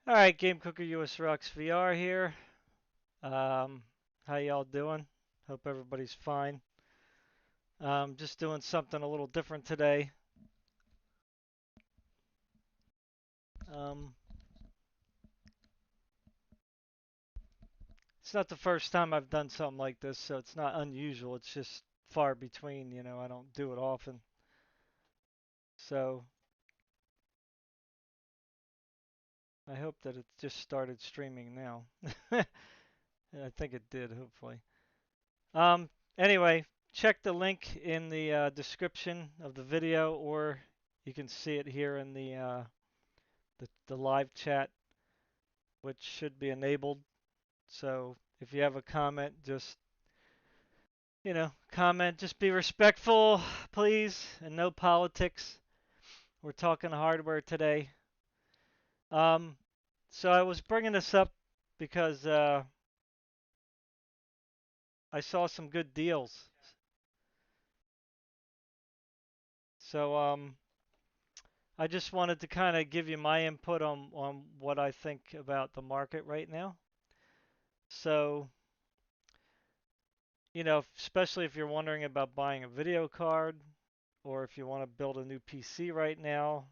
All right, Game Cooker US Rocks VR here. Um, how y'all doing? Hope everybody's fine. Just doing something a little different today. Um, it's not the first time I've done something like this, so it's not unusual. It's just far between, I don't do it often. So I hope that it just started streaming now. I think it did, hopefully. Um, anyway, check the link in the description of the video, or you can see it here in the live chat, which should be enabled. So if you have a comment, just comment. Just be respectful, please, and no politics. We're talking hardware today. Um, so I was bringing this up because I saw some good deals. So I just wanted to kind of give you my input on what I think about the market right now. So, especially if you're wondering about buying a video card or if you want to build a new PC right now,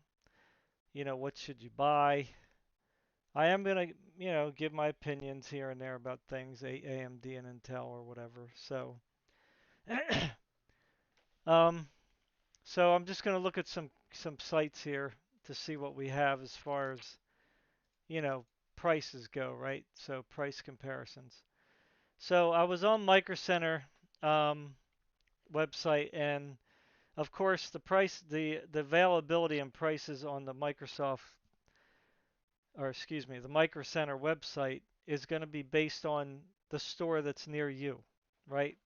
what should you buy? I am going to, give my opinions here and there about things, AMD and Intel or whatever. Um, so I'm just going to look at some sites here to see what we have as far as, you know, prices go, right? So price comparisons. So I was on Micro Center um, website, and of course the availability and prices on the the Micro Center website is going to be based on the store that's near you, right?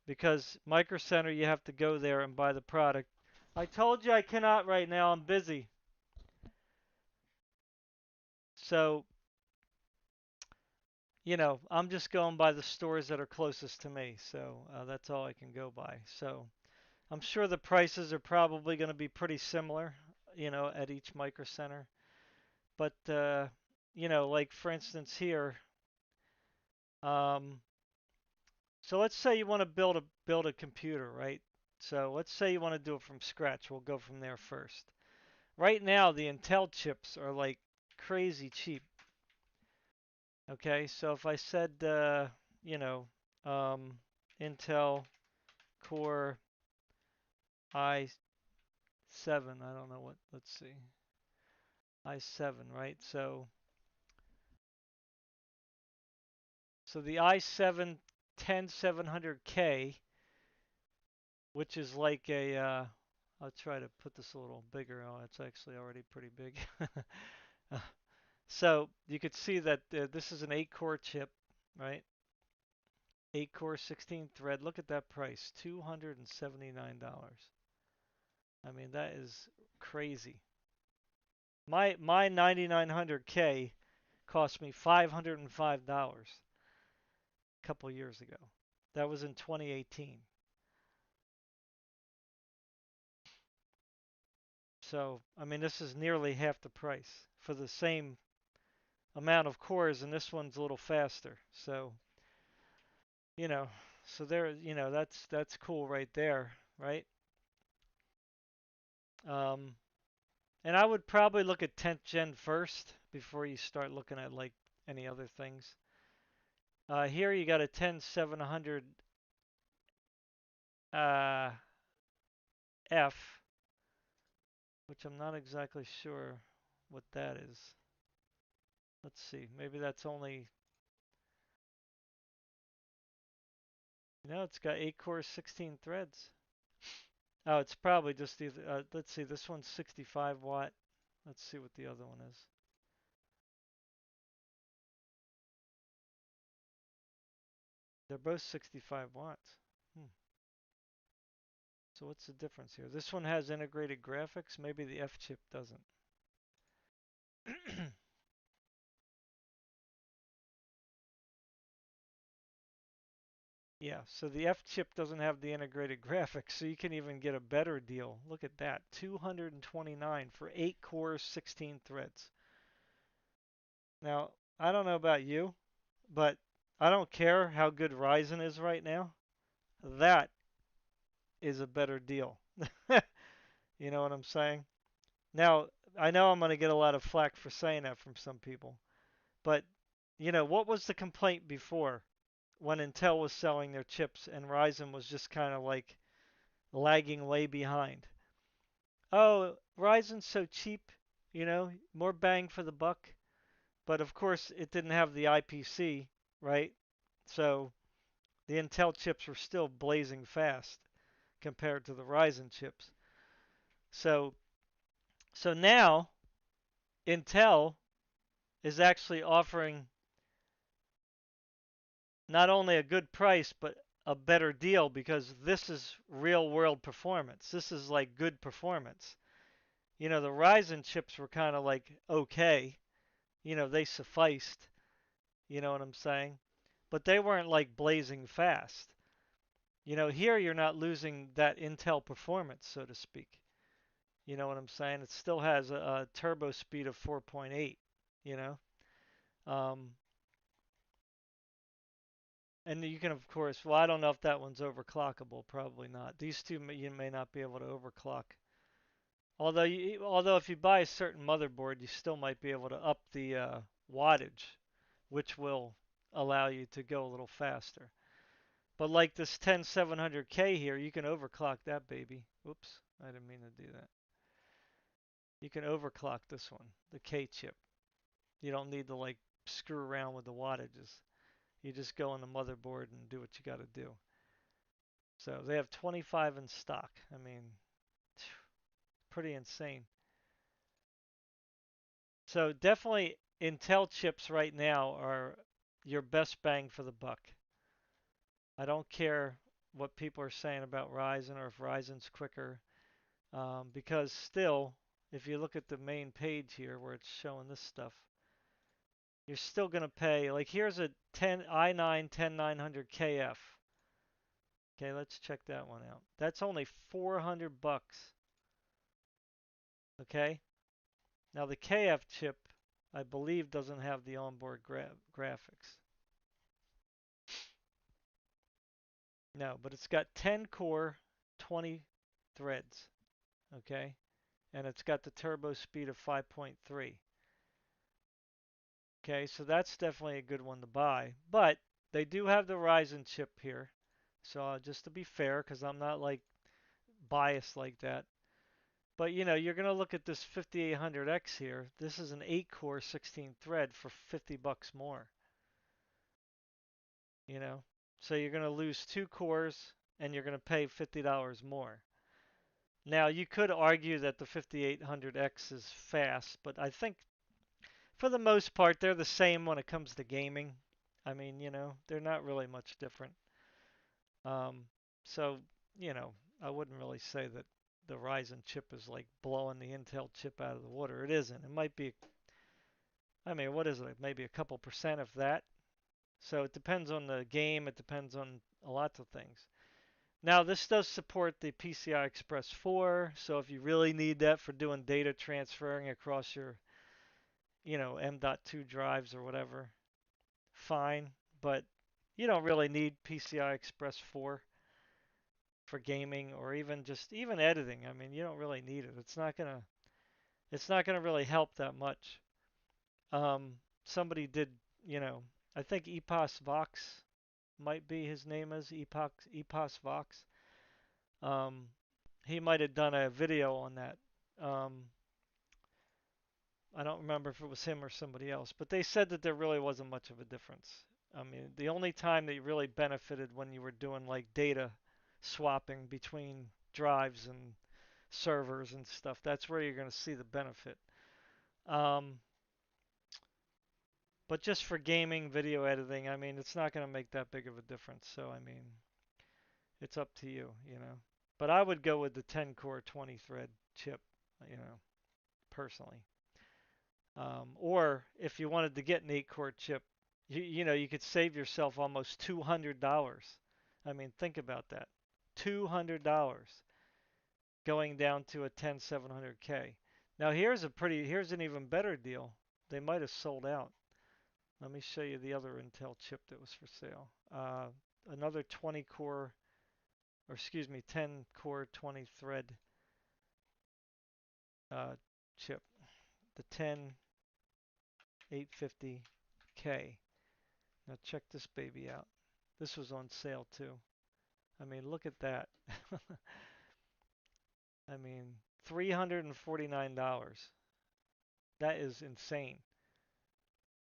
Because Micro Center, you have to go there and buy the product. I told you I cannot right now. I'm busy. So, I'm just going by the stores that are closest to me. So that's all I can go by. So I'm sure the prices are probably going to be pretty similar, at each Micro Center. But, like for instance here, um, so let's say you want to build a computer, right? So let's say you want to do it from scratch. We'll go from there first. Right now, the Intel chips are like crazy cheap. Okay, so if I said, you know, um, Intel Core i7, I don't know what, let's see, i7, right? So the i7 10700K, which is like I'll try to put this a little bigger. Oh, it's actually already pretty big. So you could see that this is an 8-core chip, right? 8-core, 16 thread. Look at that price, $279. I mean, that is crazy. My 9900K cost me $505 a couple years ago. That was in 2018. So, I mean, this is nearly half the price for the same amount of cores, and this one's a little faster. So, you know, so there, that's cool right there, right? Um, and I would probably look at 10th gen first before you start looking at like any other things. Here you got a 10700 uh, F, which I'm not exactly sure what that is. Let's see, maybe that's only, it's got 8 cores, 16 threads. Oh, it's probably just either, let's see, this one's 65 watt. Let's see what the other one is. They're both 65 watts. Hmm. So what's the difference here? This one has integrated graphics. Maybe the F chip doesn't. Yeah, so the F chip doesn't have the integrated graphics, so you can even get a better deal. Look at that, 229 for 8 cores, 16 threads. Now, I don't know about you, but I don't care how good Ryzen is right now. That is a better deal. You know what I'm saying? Now, I know I'm going to get a lot of flack for saying that from some people, but what was the complaint before when Intel was selling their chips and Ryzen was just kind of like lagging way behind? Oh, Ryzen's so cheap, more bang for the buck. But of course, it didn't have the IPC, right? So the Intel chips were still blazing fast compared to the Ryzen chips. So so now Intel is actually offering not only a good price but a better deal because this is real world performance. This is like good performance. The Ryzen chips were kind of like okay, they sufficed, you know what I'm saying? But they weren't like blazing fast. Here you're not losing that Intel performance, so to speak. You know what I'm saying? It still has a turbo speed of 4.8, you know? Um, and you can, of course, well, I don't know if that one's overclockable. Probably not. These two you may not be able to overclock. Although if you buy a certain motherboard, you still might be able to up the wattage, which will allow you to go a little faster. But like this 10700K here, you can overclock that baby. Oops, I didn't mean to do that. You can overclock this one, the K chip. You don't need to like screw around with the wattages. You just go on the motherboard and do what you got to do. So they have 25 in stock. I mean, pretty insane. So definitely Intel chips right now are your best bang for the buck. I don't care what people are saying about Ryzen or if Ryzen's quicker, because still, if you look at the main page here where it's showing this stuff, you're still going to pay. Like here's a 10 i9 10900KF. Okay, let's check that one out. That's only 400 bucks. Okay? Now the KF chip, I believe, doesn't have the onboard graphics. No, but it's got 10 core, 20 threads. Okay? And it's got the turbo speed of 5.3. Okay, so that's definitely a good one to buy. But they do have the Ryzen chip here. So just to be fair, because I'm not like biased like that. But you're going to look at this 5800X here. This is an 8 core 16 thread for 50 bucks more, you know. So you're going to lose 2 cores and you're going to pay $50 more. Now, you could argue that the 5800X is fast, but I think for the most part they're the same when it comes to gaming. I mean, they're not really much different. Um, so, you know, I wouldn't really say that the Ryzen chip is like blowing the Intel chip out of the water. It isn't. It might be, I mean, what is it? Maybe a couple percent of that. So it depends on the game. It depends on a lot of things. Now, this does support the PCI Express 4. So if you really need that for doing data transferring across your, M.2 drives or whatever, fine. But you don't really need PCI Express 4 for gaming or even editing. I mean, you don't really need it. It's not gonna really help that much. Somebody did, you know, I think Epos Vox might be his name is Epos Vox. Um, he might have done a video on that. Um, I don't remember if it was him or somebody else, but they said that there really wasn't much of a difference. I mean, the only time that you really benefited when you were doing like data swapping between drives and servers and stuff. That's where you're going to see the benefit. Um, but just for gaming, video editing, I mean, it's not going to make that big of a difference. So, I mean, it's up to you, you know. But I would go with the 10 core 20 thread chip, you know, personally. Or if you wanted to get an 8 core chip, you could save yourself almost $200. I mean, think about that. $200 going down to a 10700K. Now here's an even better deal. They might have sold out. Let me show you the other Intel chip that was for sale. Another 20 core, or excuse me, 10 core, 20 thread uh, chip. The 10 850K. Now check this baby out. This was on sale too. I mean, look at that. I mean, $349. That is insane.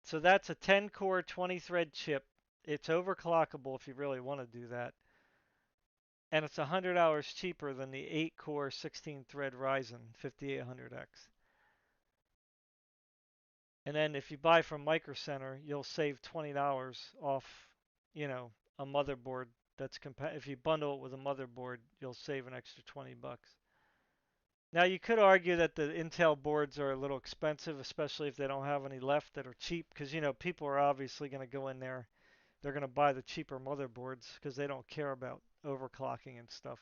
So that's a 10 core, 20 thread chip. It's overclockable if you really want to do that. And it's $100 cheaper than the 8 core, 16 thread Ryzen 5800X. And then if you buy from Micro Center, you'll save $20 off, a motherboard that's if you bundle it with a motherboard, you'll save an extra 20 bucks. Now you could argue that the Intel boards are a little expensive, especially if they don't have any left that are cheap, because people are obviously going to go in there. They're going to buy the cheaper motherboards because they don't care about overclocking and stuff.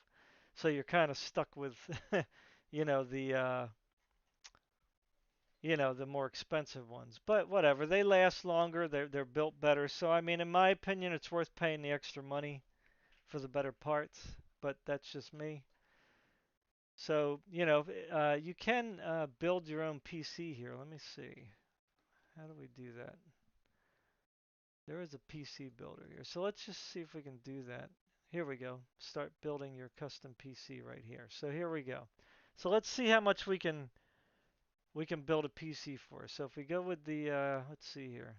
So you're kind of stuck with, you know, the uh, the more expensive ones. But whatever, they last longer. They're built better. So I mean, in my opinion, it's worth paying the extra money for the better parts. But that's just me. So you can build your own PC here. Let me see. How do we do that? There is a PC builder here. So let's just see if we can do that. Here we go. Start building your custom PC right here. So here we go. So let's see how much we can build a PC for. So if we go with the let's see here.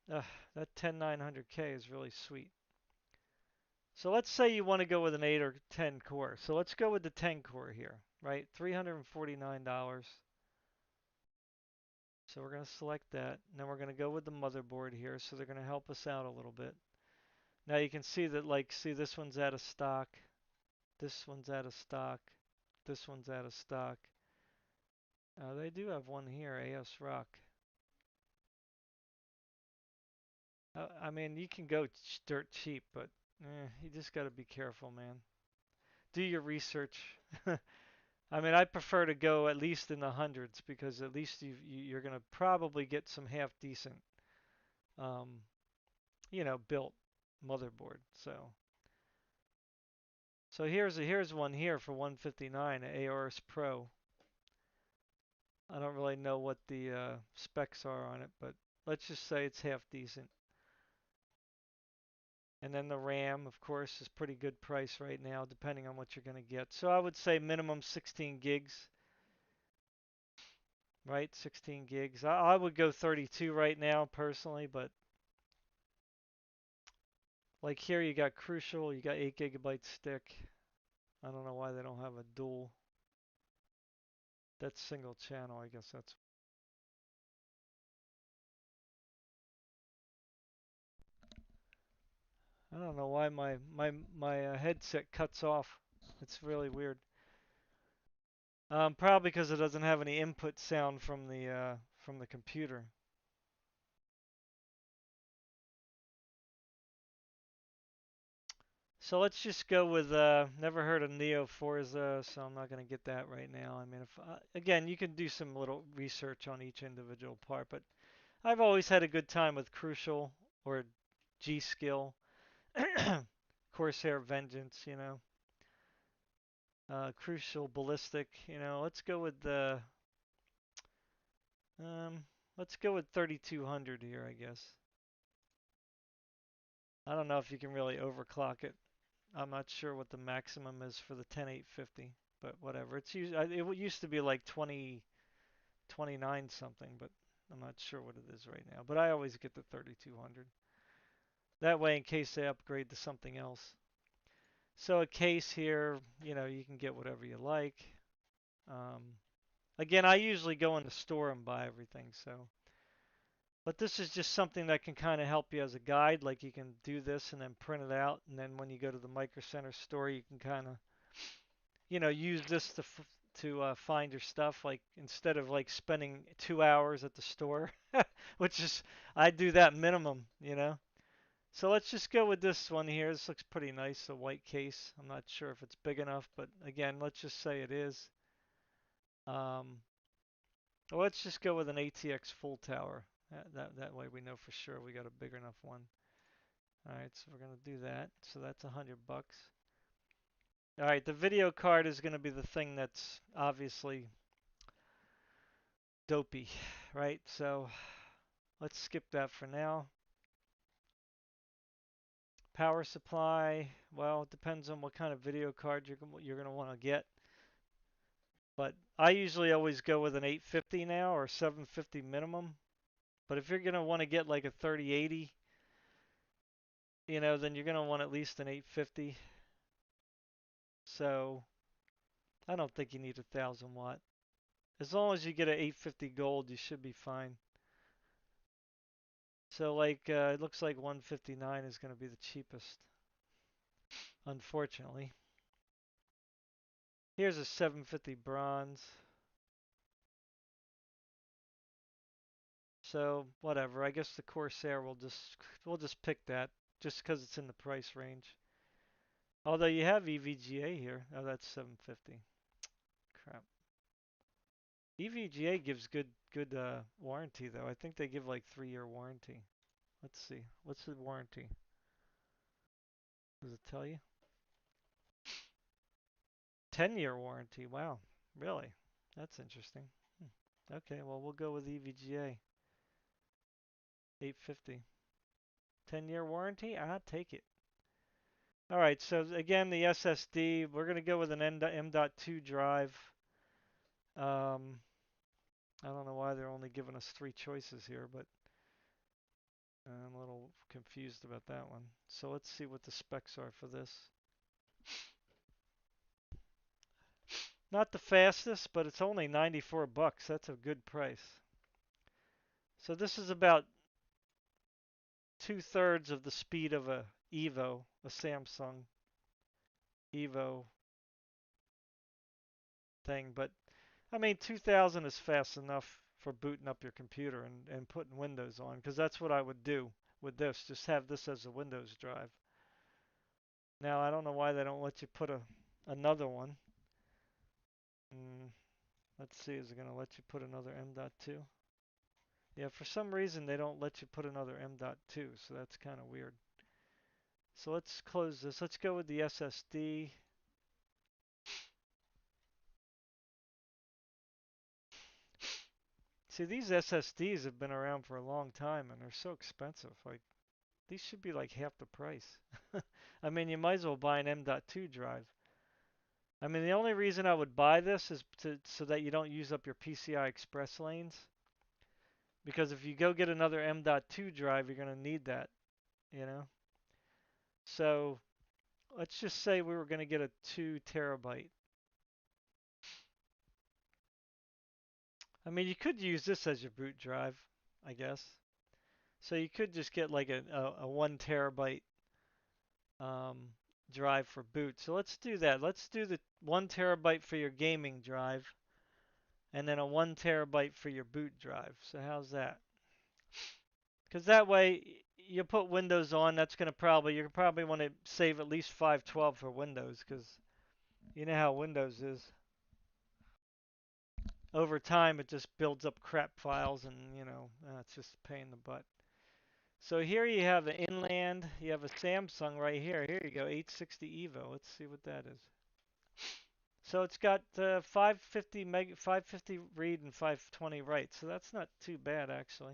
That 10900K is really sweet. So let's say you want to go with an 8 or 10 core. So let's go with the 10 core here, right? $349. So we're going to select that. And then we're going to go with the motherboard here. So they're going to help us out a little bit. Now you can see that, like, see this one's out of stock. This one's out of stock. This one's out of stock. They do have one here, AS Rock. I mean, you can go dirt cheap, but you just got to be careful, man. Do your research. I mean, I prefer to go at least in the hundreds because at least you're going to probably get some half decent, um, built motherboard. So here's one here for 159, ARS Pro. I don't really know what the specs are on it, but let's just say it's half decent. And then the RAM, of course, is pretty good price right now, depending on what you're going to get. So I would say minimum 16 gigs, right? 16 gigs. I would go 32 right now, personally, but like here you got Crucial, you got 8 gigabyte stick. I don't know why they don't have a dual. That's single channel, I guess that's. I don't know why my headset cuts off. It's really weird. Probably because it doesn't have any input sound from the computer. So let's just go with never heard of Neo Forza, so I'm not going to get that right now. I mean, if again, you can do some little research on each individual part, but I've always had a good time with Crucial or G Skill, Corsair Vengeance, Crucial Ballistic, let's go with the um, let's go with 3200 here, I guess. I don't know if you can really overclock it. I'm not sure what the maximum is for the 10850, but whatever. It used to be like 29 something, but I'm not sure what it is right now. But I always get the 3200. That way, in case they upgrade to something else. So a case here, you can get whatever you like. Um, Again, I usually go in the store and buy everything, so. But this is just something that can kind of help you as a guide. Like you can do this and then print it out, and then when you go to the Micro Center store, you can kind of use this to find your stuff. Like instead of like spending 2 hours at the store, which is I do that minimum. So let's just go with this one here. This looks pretty nice, a white case. I'm not sure if it's big enough, but again, let's just say it is. Um, Well, let's just go with an ATX full tower. That way we know for sure we got a big enough one. All right, so we're gonna do that. So that's 100 bucks. All right, the video card is gonna be the thing that's obviously dopey, right? So let's skip that for now. Power supply, well, it depends on what kind of video card you're gonna want to get. But I usually always go with an 850 now or 750 minimum. But if you're gonna want to get like a 3080, then you're gonna want at least an 850. So I don't think you need 1,000 watt. As long as you get an 850 gold, you should be fine. So like it looks like 159 is gonna be the cheapest, unfortunately. Here's a 750 bronze. So whatever. I guess the Corsair we'll just pick that just because it's in the price range. Although you have EVGA here. Oh, that's 750. Crap. EVGA gives good warranty though. I think they give like 3-year warranty. Let's see. What's the warranty? Does it tell you? 10-year warranty. Wow. Really? That's interesting. Okay, well we'll go with EVGA. 850. 10-year warranty? I'll take it. All right, so again, the SSD, we're going to go with an M.2 drive. Um, I don't know why they're only giving us 3 choices here, but I'm a little confused about that one. So let's see what the specs are for this. Not the fastest, but it's only 94 bucks. That's a good price. So this is about 2/3 of the speed of a Evo, a Samsung Evo thing. But I mean, 2000 is fast enough for booting up your computer and putting Windows on, because that's what I would do with this. Just have this as a Windows drive. Now, I don't know why they don't let you put another one. Mm, let's see, is it going to let you put another M.2? Yeah, for some reason they don't let you put another M.2, so that's kind of weird. So let's close this. Let's go with the SSD. See, these SSDs have been around for a long time and they're so expensive. Like, these should be like half the price. I mean, you might as well buy an M.2 drive. I mean, the only reason I would buy this is so that you don't use up your PCI Express lanes. Because if you go get another M.2 drive, you're going to need that, you know? So let's just say we were going to get a 2 terabyte. I mean, you could use this as your boot drive, I guess. So you could just get like a 1 terabyte um, drive for boot. So let's do that. Let's do the 1 terabyte for your gaming drive and then a 1 terabyte for your boot drive. So how's that? Because that way you put Windows on. You probably want to save at least 512 for Windows, because you know how Windows is. Over time, it just builds up crap files, and it's just a pain in the butt. So here you have the Inland. You have a Samsung right here. Here you go, 860 Evo. Let's see what that is. So it's got 550 read and 520 write. So that's not too bad actually.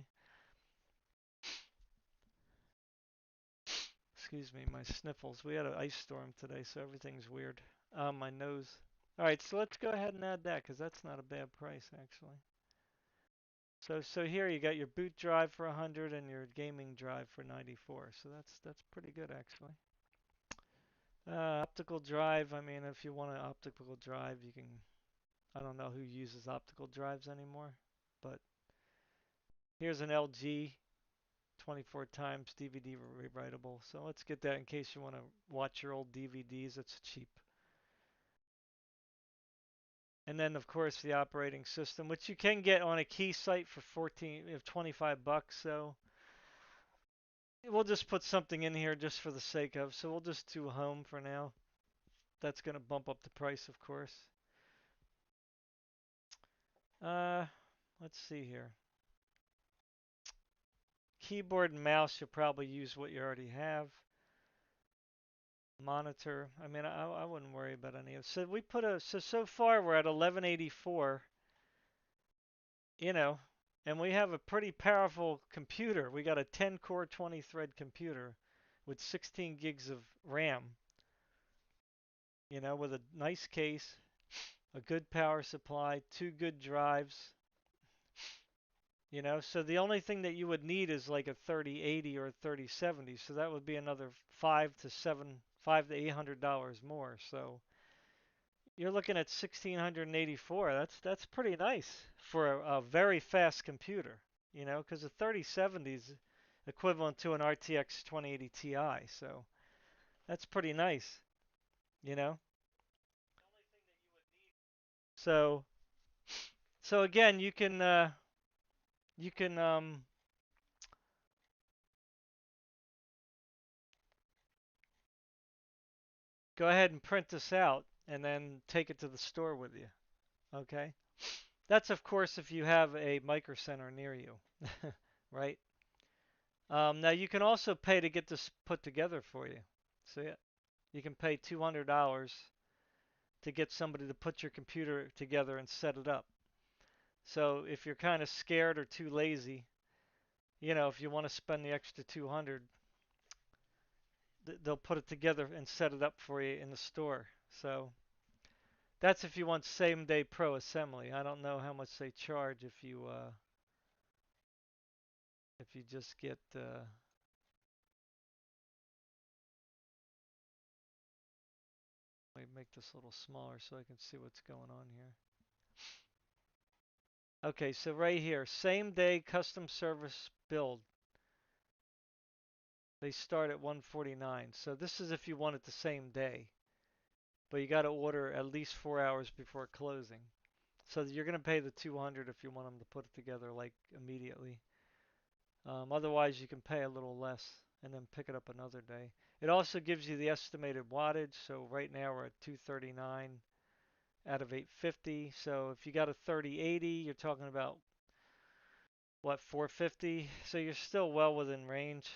Excuse me, my sniffles. We had an ice storm today, so everything's weird. My nose. All right, so let's go ahead and add that because that's not a bad price actually. So here you got your boot drive for 100 and your gaming drive for 94. So that's pretty good actually. Optical drive. I mean, if you want an optical drive, you can. I don't know who uses optical drives anymore, but here's an LG 24 times DVD rewritable. So let's get that in case you want to watch your old DVDs. It's cheap. And then of course the operating system, which you can get on a key site for 25 bucks. So we'll just put something in here just for the sake of. So we'll just do home for now. That's going to bump up the price, of course. Uh, let's see here. Keyboard and mouse, you'll probably use what you already have. Monitor, I mean, I wouldn't worry about any of it. So we put a, so far we're at 1184, you know, and we have a pretty powerful computer. We got a 10 core 20 thread computer with 16 gigs of RAM, with a nice case, a good power supply, two good drives, so the only thing that you would need is like a 3080 or a 3070, so that would be another five to $800 more. So you're looking at 1684. That's pretty nice for a very fast computer, because a 3070 is equivalent to an RTX 2080 Ti. So that's pretty nice, you know. So so again, you can go ahead and print this out and then take it to the store with you. Okay. That's of course if you have a micro center near you, right? Now you can also pay to get this put together for you. So yeah, you can pay $200 to get somebody to put your computer together and set it up. So if you're kind of scared or too lazy, if you want to spend the extra 200, they'll put it together and set it up for you in the store. So that's if you want same day pro assembly. I don't know how much they charge if you just get let me make this a little smaller so I can see what's going on here. Okay, so right here, same day custom service build. They start at 149. So this is if you want it the same day, but you got to order at least 4 hours before closing. So you're going to pay the 200 if you want them to put it together like immediately. Otherwise, you can pay a little less and then pick it up another day. It also gives you the estimated wattage. So right now we're at 239 out of 850. So if you got a 3080, you're talking about what, 450? So you're still well within range.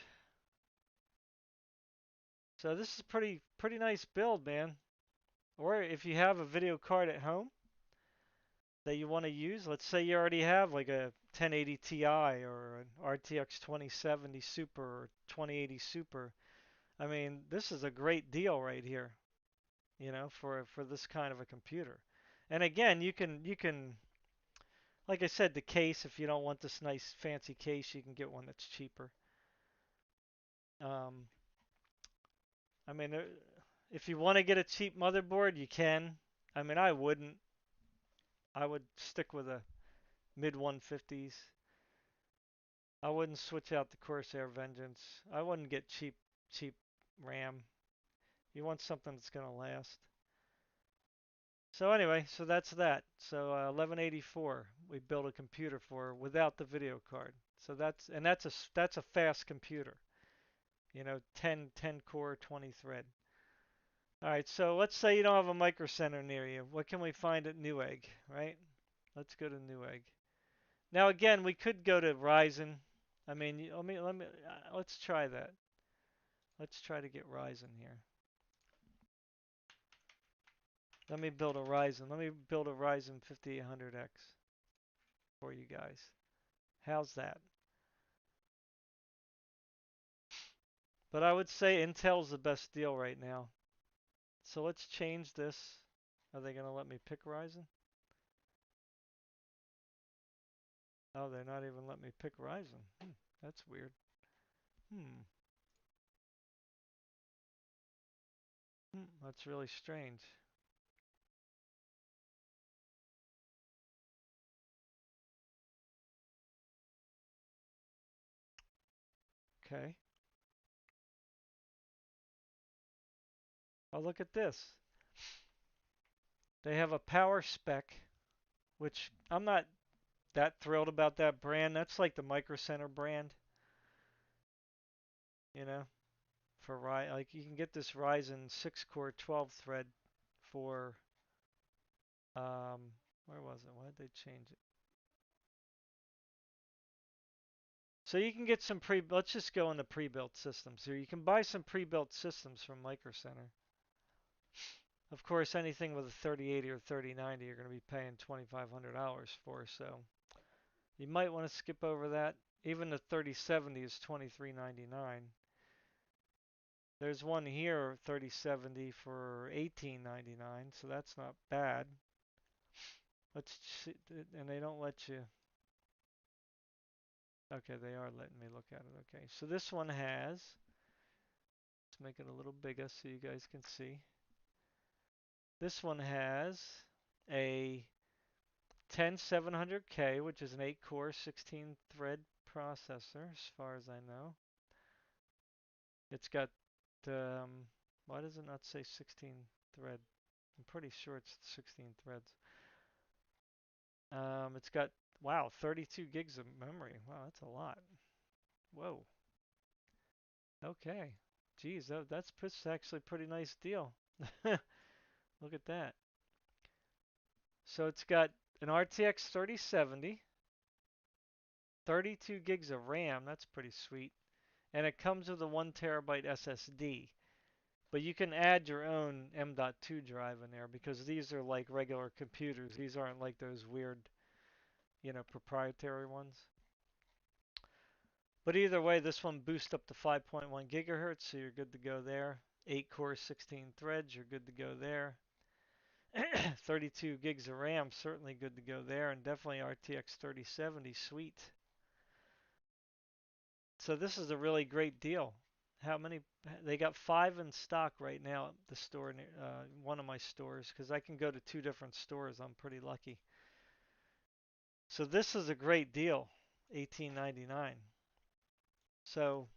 So this is pretty nice build, man. Or if you have a video card at home that you want to use, let's say you already have like a 1080 Ti or an RTX 2070 Super or 2080 Super. I mean, this is a great deal right here, for this kind of a computer. And again, you can like I said, the case, if you don't want this nice fancy case, you can get one that's cheaper. Um, I mean, if you want to get a cheap motherboard, you can. I mean, I wouldn't. I would stick with a mid 150s. I wouldn't switch out the Corsair Vengeance. I wouldn't get cheap RAM. You want something that's gonna last. So anyway, so that's that. So 1184, we built a computer for without the video card. So that's a fast computer. 10 core, 20 thread. All right, so let's say you don't have a micro center near you. What can we find at Newegg, right? Let's go to Newegg. Now again, we could go to Ryzen. I mean, let's try that. Let's try to get Ryzen here. Let me build a Ryzen. Let me build a Ryzen 5800X for you guys. How's that? But I would say Intel's the best deal right now. So let's change this. Are they going to let me pick Ryzen? Oh, they're not even letting me pick Ryzen. That's weird. Hmm. That's really strange. Okay. Oh, look at this. They have a power spec, which I'm not that thrilled about that brand. That's like the Micro Center brand, you know, for like you can get this Ryzen 6 core 12 thread for where was it? Why did they change it? So you can get some let's just go into pre-built systems here. You can buy some pre-built systems from Micro Center. Of course, anything with a 3080 or 3090 you're going to be paying $2,500 for, so you might want to skip over that. Even the 3070 is $23.99. There's one here, 3070 for $18.99, so that's not bad. Let's see, and they don't let you. Okay, they are letting me look at it. Okay, so this one has. Let's make it a little bigger so you guys can see. This one has a 10700K, which is an 8-core, 16-thread processor, as far as I know. It's got, why does it not say 16 thread? I'm pretty sure it's 16 threads. It's got, wow, 32 gigs of memory. Wow, that's a lot. Whoa. Okay. Geez, that's actually a pretty nice deal. Look at that. So it's got an RTX 3070, 32 gigs of RAM. That's pretty sweet. And it comes with a 1 terabyte SSD. But you can add your own M.2 drive in there because these are like regular computers. These aren't like those weird, proprietary ones. But either way, this one boosts up to 5.1 gigahertz, so you're good to go there. 8 cores, 16 threads, you're good to go there. 32 gigs of RAM, certainly good to go there, and definitely RTX 3070, sweet. So this is a really great deal. How many? They got 5 in stock right now at the store, one of my stores, because I can go to 2 different stores. I'm pretty lucky. So this is a great deal, 18.99. So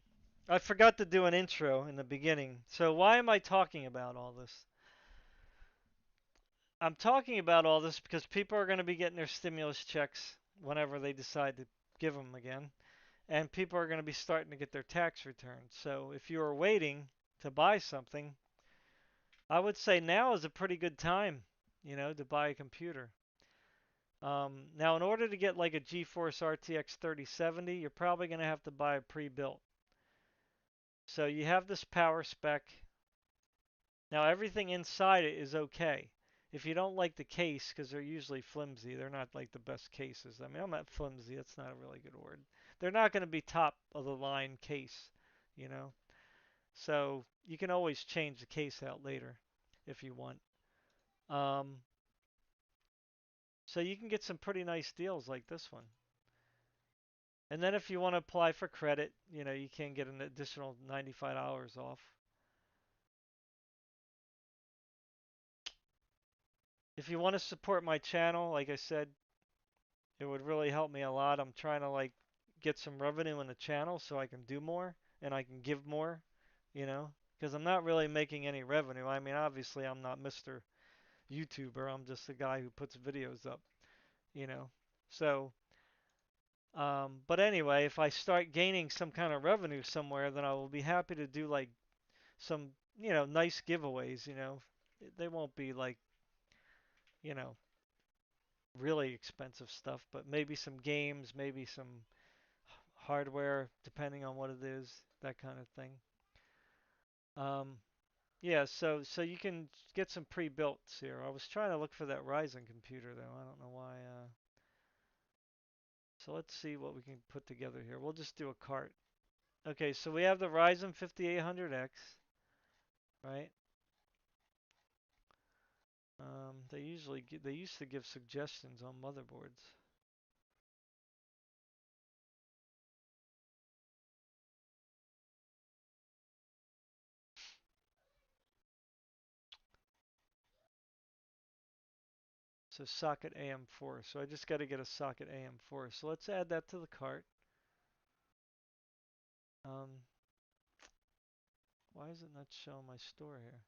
I forgot to do an intro in the beginning. So why am I talking about all this? I'm talking about all this because people are going to be getting their stimulus checks whenever they decide to give them again. And people are going to be starting to get their tax returns. So if you are waiting to buy something, I would say now is a pretty good time, to buy a computer. Now, in order to get like a GeForce RTX 3070, you're probably going to have to buy a pre-built. So you have this power spec. Now, everything inside it is okay. If you don't like the case, because they're usually flimsy, they're not like the best cases. I mean, I'm not flimsy, that's not a really good word. They're not going to be top of the line case, you know. So you can always change the case out later if you want. Um, so you can get some pretty nice deals like this one. And then if you want to apply for credit, you can get an additional $95 off. If you want to support my channel, like I said, it would really help me a lot. I'm trying to like get some revenue in the channel so I can do more and I can give more, because I'm not really making any revenue. I mean, obviously I'm not Mr. YouTuber. I'm just a guy who puts videos up, you know. So, but anyway, if I start gaining some kind of revenue somewhere, then I will be happy to do like some, nice giveaways, They won't be like, you know, really expensive stuff, but maybe some games, maybe some hardware, depending on what it is, that kind of thing. Um, yeah, so you can get some pre-builts here. I was trying to look for that Ryzen computer though. I don't know why. So let's see what we can put together here. We'll just do a cart. Okay, so we have the Ryzen 5800X, right? They used to give suggestions on motherboards. So socket AM4. So I just got to get a socket AM4. So let's add that to the cart. Um, why is it not showing my store here?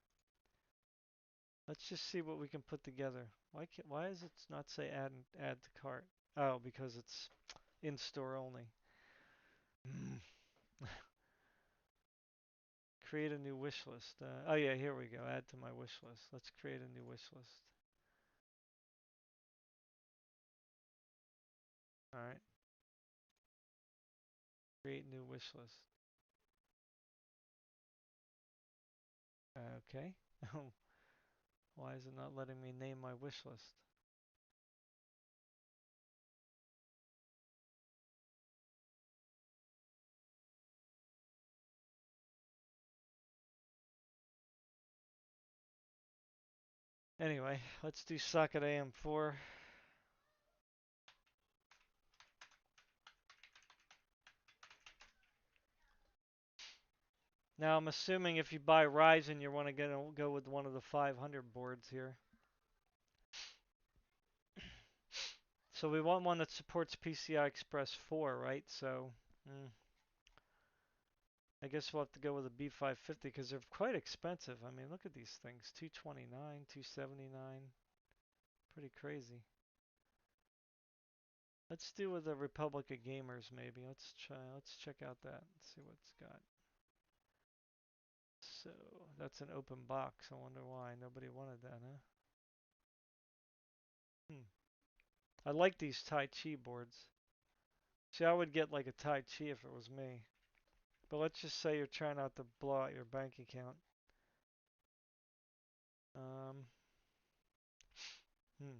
Let's just see what we can put together. Why does it not say add to cart? Oh, because it's in store only. Create a new wish list. Oh yeah, here we go. Add to my wish list. Let's create a new wish list. All right. Create new wish list. Okay. Why is it not letting me name my wish list? Anyway, let's do socket AM4. Now I'm assuming if you buy Ryzen, you want to go with one of the 500 boards here. So we want one that supports PCI Express 4, right? So I guess we'll have to go with a B550 because they're quite expensive. I mean, look at these things, 229, 279, pretty crazy. Let's do with the Republic of Gamers maybe. Let's check out that and see what it's got. So that's an open box. I wonder why nobody wanted that, huh? Hmm. I like these Tai Chi boards. See, I would get like a Tai Chi if it was me. But let's just say you're trying not to blow out your bank account. Um, hmm.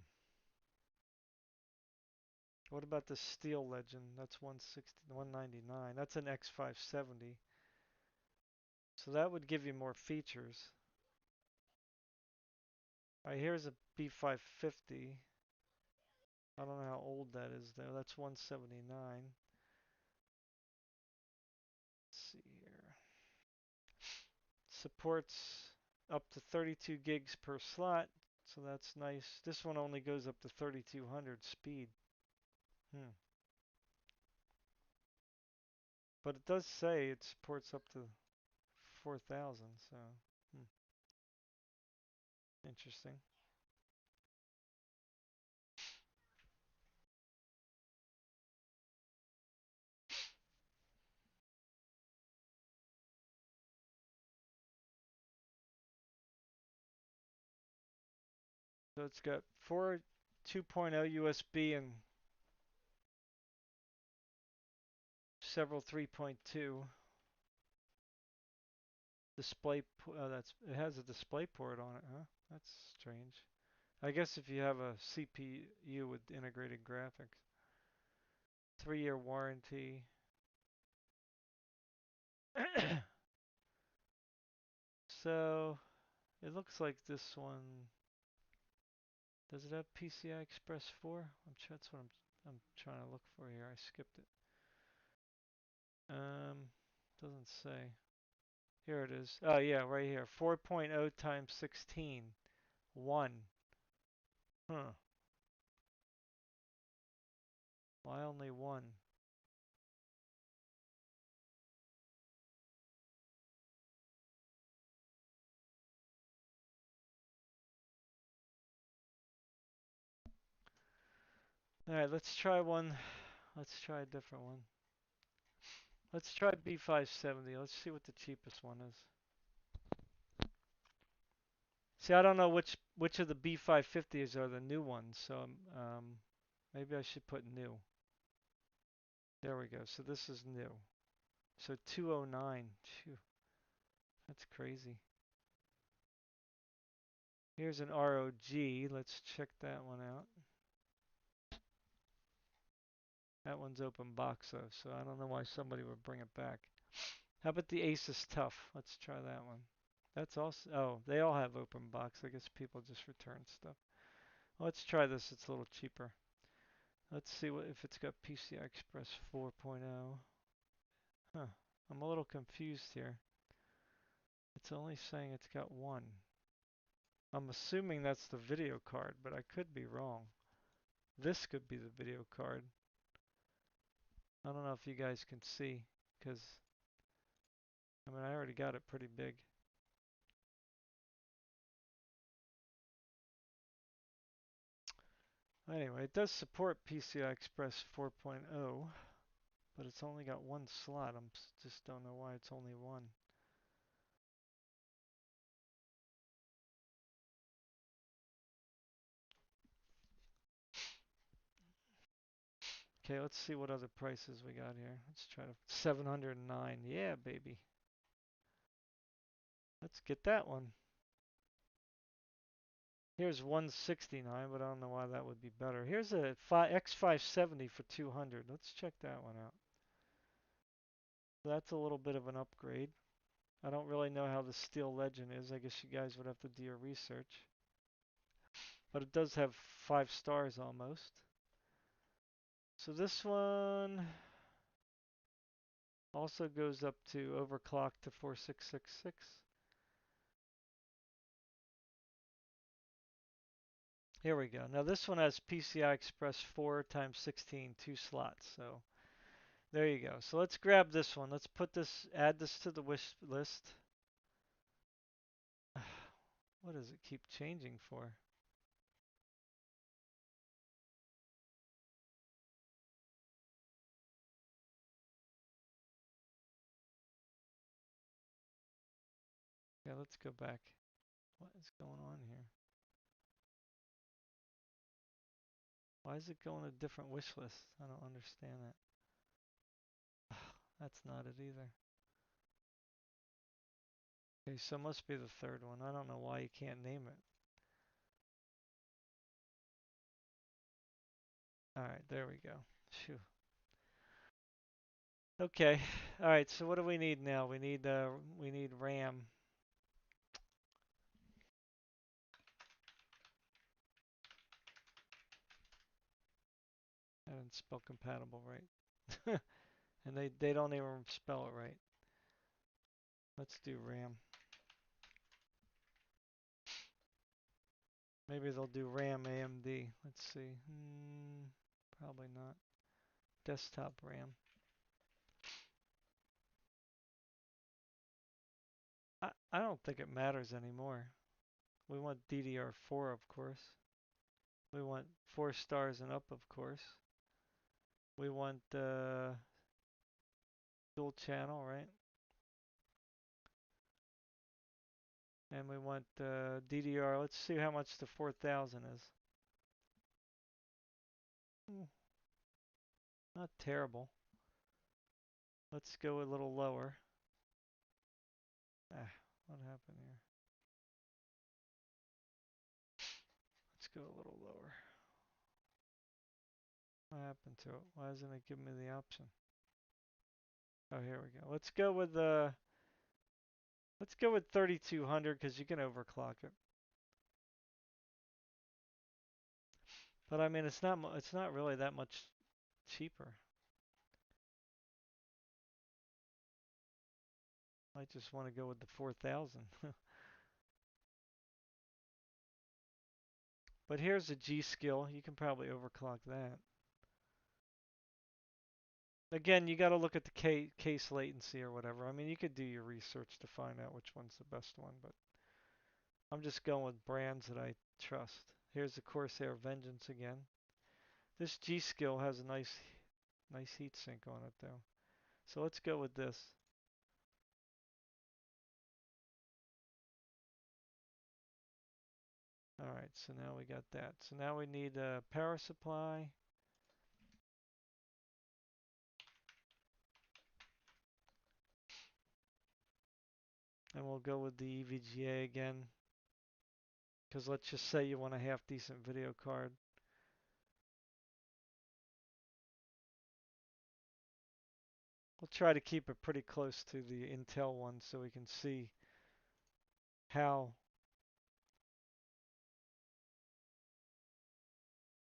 What about the Steel Legend? That's 160, 199. That's an X570. So that would give you more features. Alright, here's a B550. I don't know how old that is though. That's 179. Let's see here. Supports up to 32 gigs per slot, so that's nice. This one only goes up to 3200 speed. Hmm. But it does say it supports up to 4000, so hmm. Interesting. So it's got four 2.0 USB and several 3.2 display. That's it has a display port on it, huh? That's strange. I guess if you have a CPU with integrated graphics. 3-year warranty. So it looks like this one. Does it have PCI Express 4? That's what I'm trying to look for here. I skipped it. Doesn't say. Here it is. Oh yeah, right here. 4.0 times 16. 1. Huh. Why only 1? Alright, let's try one. Let's try a different one. Let's try B570. Let's see what the cheapest one is. See, I don't know which of the B550s are the new ones, so maybe I should put new. There we go. So this is new. So 209. Phew, that's crazy. Here's an ROG. Let's check that one out. That one's open box though, so I don't know why somebody would bring it back. How about the Asus Tough? Let's try that one. That's also, oh, they all have open box. I guess people just return stuff. Let's try this. It's a little cheaper. Let's see what if it's got PCI Express 4.0. Huh. I'm a little confused here. It's only saying it's got one. I'm assuming that's the video card, but I could be wrong. This could be the video card. I don't know if you guys can see, because I mean I already got it pretty big. Anyway, it does support PCI Express 4.0, but it's only got one slot. I just don't know why it's only one. Okay, let's see what other prices we got here. Let's try to 709. Yeah, baby. Let's get that one. Here's 169, but I don't know why that would be better. Here's a X570 for 200. Let's check that one out. That's a little bit of an upgrade. I don't really know how the Steel Legend is. I guess you guys would have to do your research. But it does have 5 stars almost. So this one also goes up to overclock to 4666. Here we go. Now this one has PCI Express 4 times 16, 2 slots. So there you go. So let's grab this one. Let's add this to the wish list. What does it keep changing for? Yeah, let's go back. What is going on here? Why is it going to a different wish list? I don't understand that. That's not it either. Okay, so it must be the third one. I don't know why you can't name it. Alright, there we go. Phew. Okay. Alright, so what do we need now? We need RAM. I didn't spell compatible right. And they don't even spell it right. Let's do RAM. Maybe they'll do RAM AMD. Let's see. Probably not. Desktop RAM. I don't think it matters anymore. We want DDR4, of course. We want 4 stars and up, of course. We want dual channel, right? And we want DDR. Let's see how much the 4000 is. Not terrible. Let's go a little lower. What happened here? Let's go a little lower. What happened to it? Why isn't it giving me the option? Oh, here we go. Let's go with 3200 because you can overclock it. But I mean, it's not really that much cheaper. I just want to go with the 4000. But here's a G skill. You can probably overclock that. Again, you got to look at the case latency or whatever. I mean, you could do your research to find out which one's the best one, but I'm just going with brands that I trust. Here's the Corsair Vengeance again. This G skill has a nice heat sink on it though. So let's go with this. Alright, so now we got that. So now we need a power supply. And we'll go with the EVGA again. Because let's just say you want a half decent video card. We'll try to keep it pretty close to the Intel one so we can see how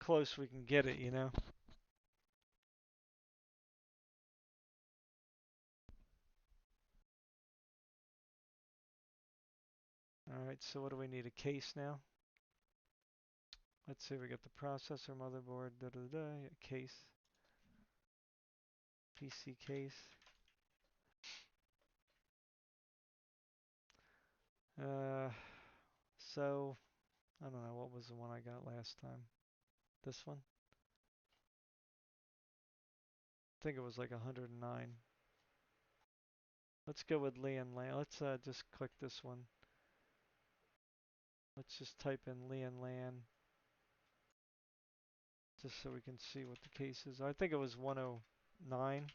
close we can get it, you know? Alright, so what do we need? A case now? Let's see, we got the processor, motherboard, case. PC case. So, I don't know, what was the one I got last time? This one? I think it was like 109. Let's go with Lian Lan. Let's just click this one. Let's just type in Lian Lan. just so we can see what the case is. I think it was 109.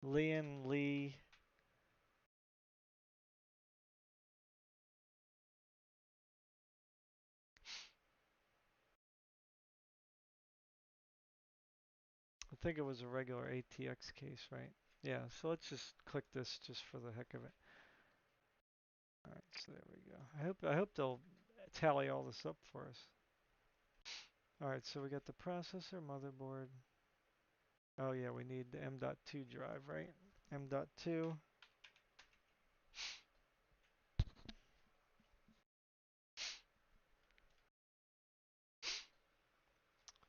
Lian Lee. I think it was a regular ATX case, right? Yeah, so let's just click this just for the heck of it. All right, so there we go. I hope they'll tally all this up for us. All right, so we got the processor, motherboard. Oh yeah, we need the M.2 drive, right? M.2.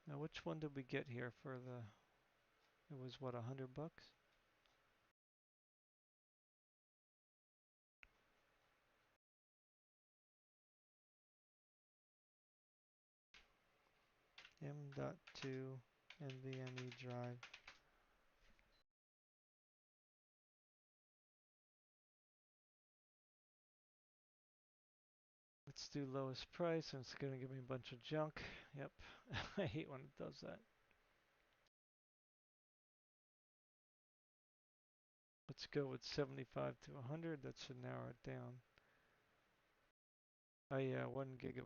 Now which one did we get here for the, it was what, $100? M.2 NVMe drive. Let's do lowest price, and it's gonna give me a bunch of junk. Yep, I hate when it does that. Let's go with 75 to 100. That should narrow it down. Oh yeah, 1 GB.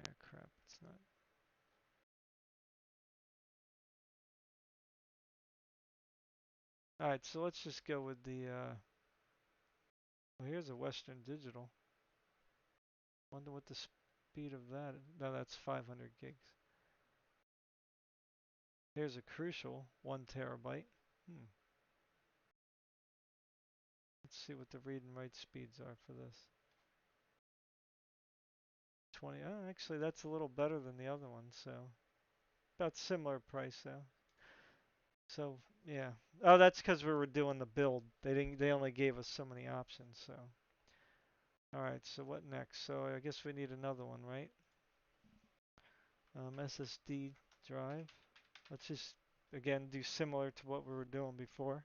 Ah, crap, it's not. All right, so let's just go with the. Well, here's a Western Digital. Wonder what the speed of that is. No, that's 500 gigs. Here's a Crucial, 1 TB. Hmm. Let's see what the read and write speeds are for this. 20. Oh, actually, that's a little better than the other one, so about similar price though. So yeah. Oh, that's because we were doing the build. They didn't. They only gave us so many options. So all right. So what next? So I guess we need another one, right? SSD drive. Let's just again do similar to what we were doing before.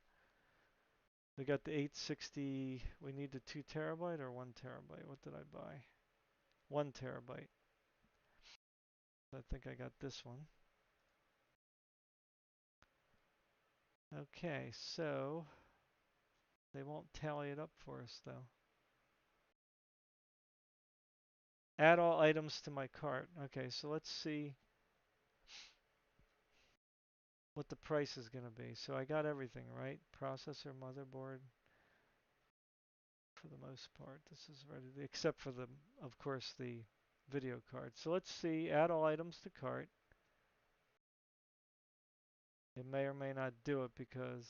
We got the 860. We need the 2 TB or 1 TB. What did I buy? 1 TB. I think I got this one. Okay, so they won't tally it up for us though. Add all items to my cart. Okay, so let's see what the price is going to be. So I got everything, right? Processor, motherboard, for the most part. This is ready, except for the, of course, the video card. So let's see, add all items to cart. It may or may not do it because,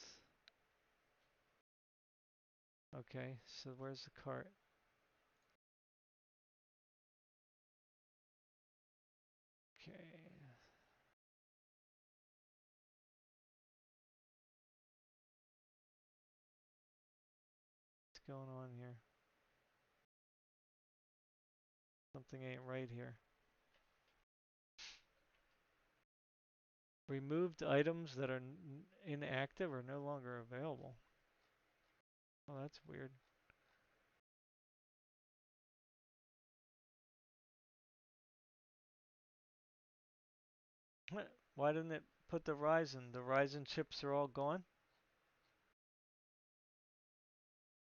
okay, so where's the cart? Okay, what's going on here? Something ain't right here. Removed items that are inactive are no longer available. Oh, that's weird. Why didn't it put the Ryzen? The Ryzen chips are all gone?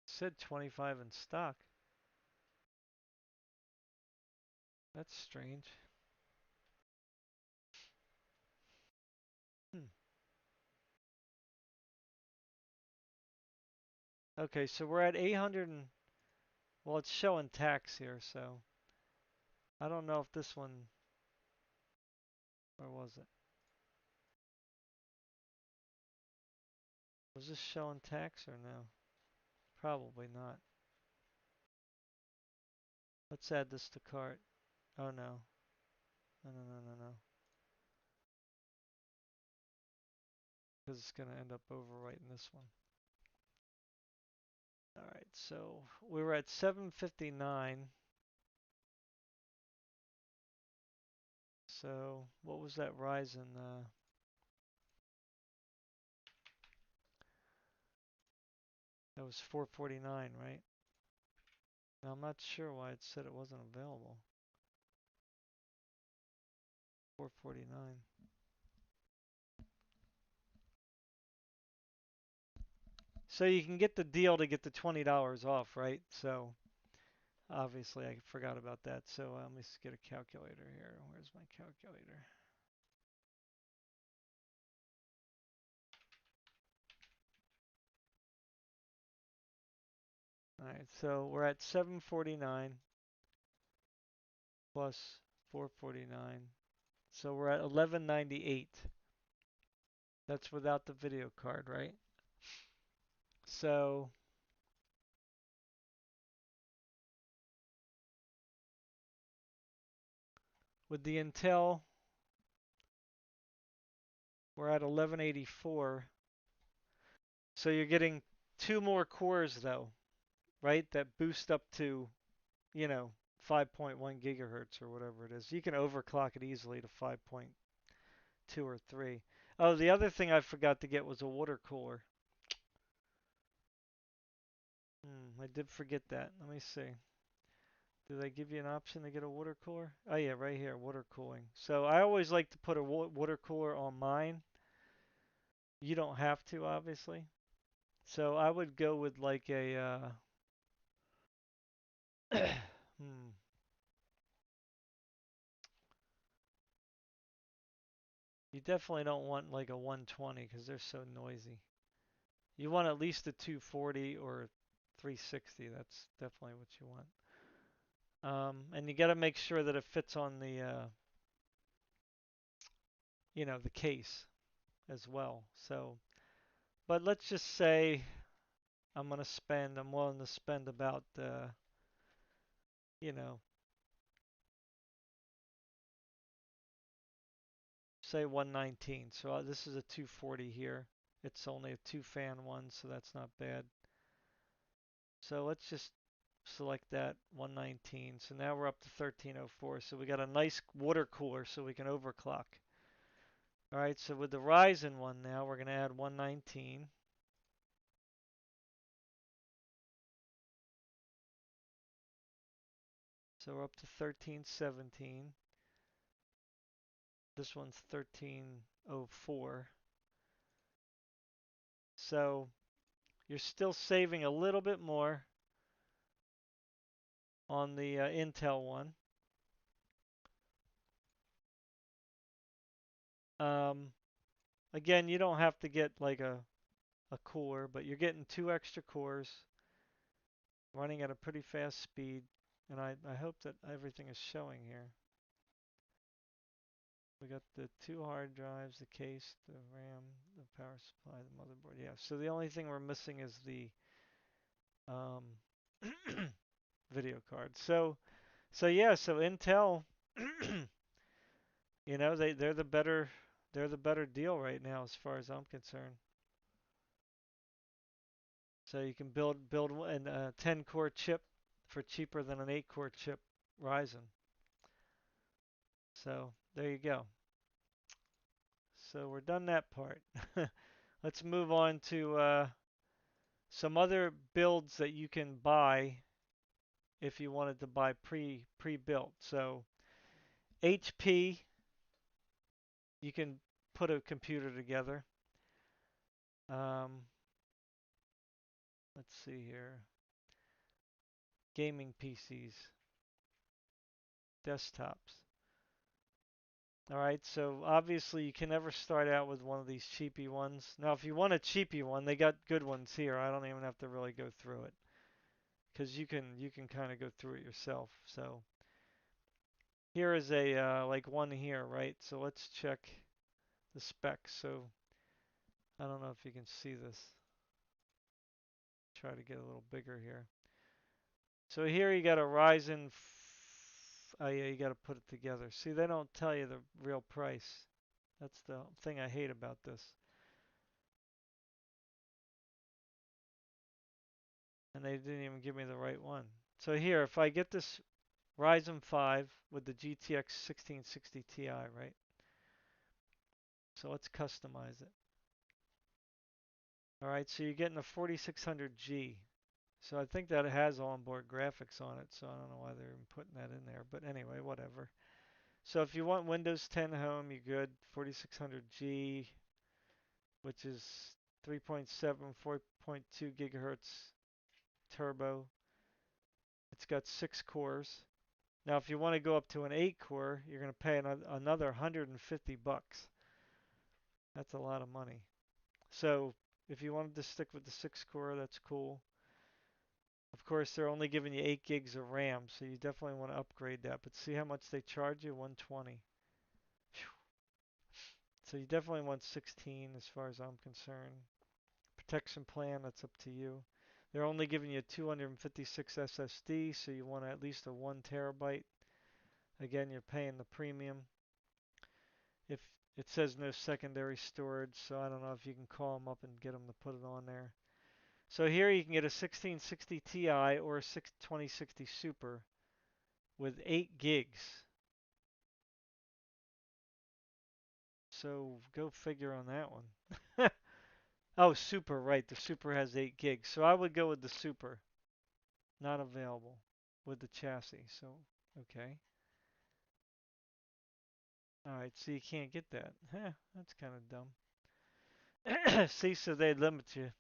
It said 25 in stock. That's strange. Hmm. Okay, so we're at 800 and, well, it's showing tax here, so I don't know if this one, where was it? Was this showing tax or no? Probably not. Let's add this to cart. Oh no. No, no, no, no, no. Because it's going to end up overwriting this one. All right, so we were at 759. So what was that Ryzen? That was 449, right? Now I'm not sure why it said it wasn't available. 449. So you can get the deal to get the $20 off, right? So obviously I forgot about that. So let me just get a calculator here. Where's my calculator? All right, so we're at 749 plus 449. So we're at 1198. That's without the video card, right? So with the Intel, we're at 1184. So you're getting two more cores though, right? That boost up to, you know, 5.1 gigahertz or whatever it is. You can overclock it easily to 5.2 or 3. Oh, the other thing I forgot to get was a water cooler. I did forget that. Let me see. Do they give you an option to get a water cooler? Oh yeah, right here, water cooling. So I always like to put a water cooler on mine. You don't have to, obviously. So I would go with like a hmm, you definitely don't want like a 120 because they're so noisy. You want at least a 240 or 360. That's definitely what you want. And you got to make sure that it fits on the, the case as well. So, but let's just say I'm willing to spend about, you know, say 119. So this is a 240 here. It's only a two fan one, so that's not bad. So let's just select that 119. So now we're up to 1304. So we got a nice water cooler so we can overclock. All right, so with the Ryzen one now, we're going to add 119. So we're up to 1317. This one's 1304. So you're still saving a little bit more on the Intel one. Um, Again, you don't have to get like a core, but you're getting two extra cores running at a pretty fast speed. And I hope that everything is showing here. We got the two hard drives, the case, the RAM, the power supply, the motherboard. Yeah, so the only thing we're missing is the um, video card. So yeah, so Intel, they're the better deal right now as far as I'm concerned. So you can build an 10 core chip for cheaper than an 8 core chip Ryzen. So there you go. So we're done that part. Let's move on to some other builds that you can buy if you wanted to buy pre-built. So HP, you can put a computer together. Um, let's see here. Gaming PCs, desktops. All right, so obviously you can never start out with one of these cheapy ones. Now, if you want a cheapy one, they got good ones here. I don't even have to really go through it because you can kind of go through it yourself. So here is a like one here, right? So let's check the specs. So I don't know if you can see this. Try to get a little bigger here. So here you got a Ryzen. Oh yeah, you got to put it together. See, they don't tell you the real price. That's the thing I hate about this. And they didn't even give me the right one. So here, if I get this Ryzen 5 with the GTX 1660 Ti, right? So let's customize it. All right, so you're getting a 4600G. So I think that it has onboard graphics on it, so I don't know why they're even putting that in there. But anyway, whatever. So if you want Windows 10 Home, you're good. 4600G, which is 3.7, 4.2 gigahertz turbo. It's got 6 cores. Now, if you want to go up to an 8 core, you're going to pay another 150 bucks. That's a lot of money. So if you wanted to stick with the 6 core, that's cool. Of course, they're only giving you 8 gigs of RAM, so you definitely want to upgrade that. But see how much they charge you? 120. So you definitely want 16 as far as I'm concerned. Protection plan, that's up to you. They're only giving you 256 SSD, so you want at least a 1 terabyte. Again, you're paying the premium. If it says no secondary storage, so I don't know if you can call them up and get them to put it on there. So here you can get a 1660 Ti or a 2060 Super with 8 gigs. So go figure on that one. Oh, Super, right. The Super has 8 gigs. So I would go with the Super. Not available with the chassis. So, okay. All right, so you can't get that. That's kind of dumb. See, so they limit you.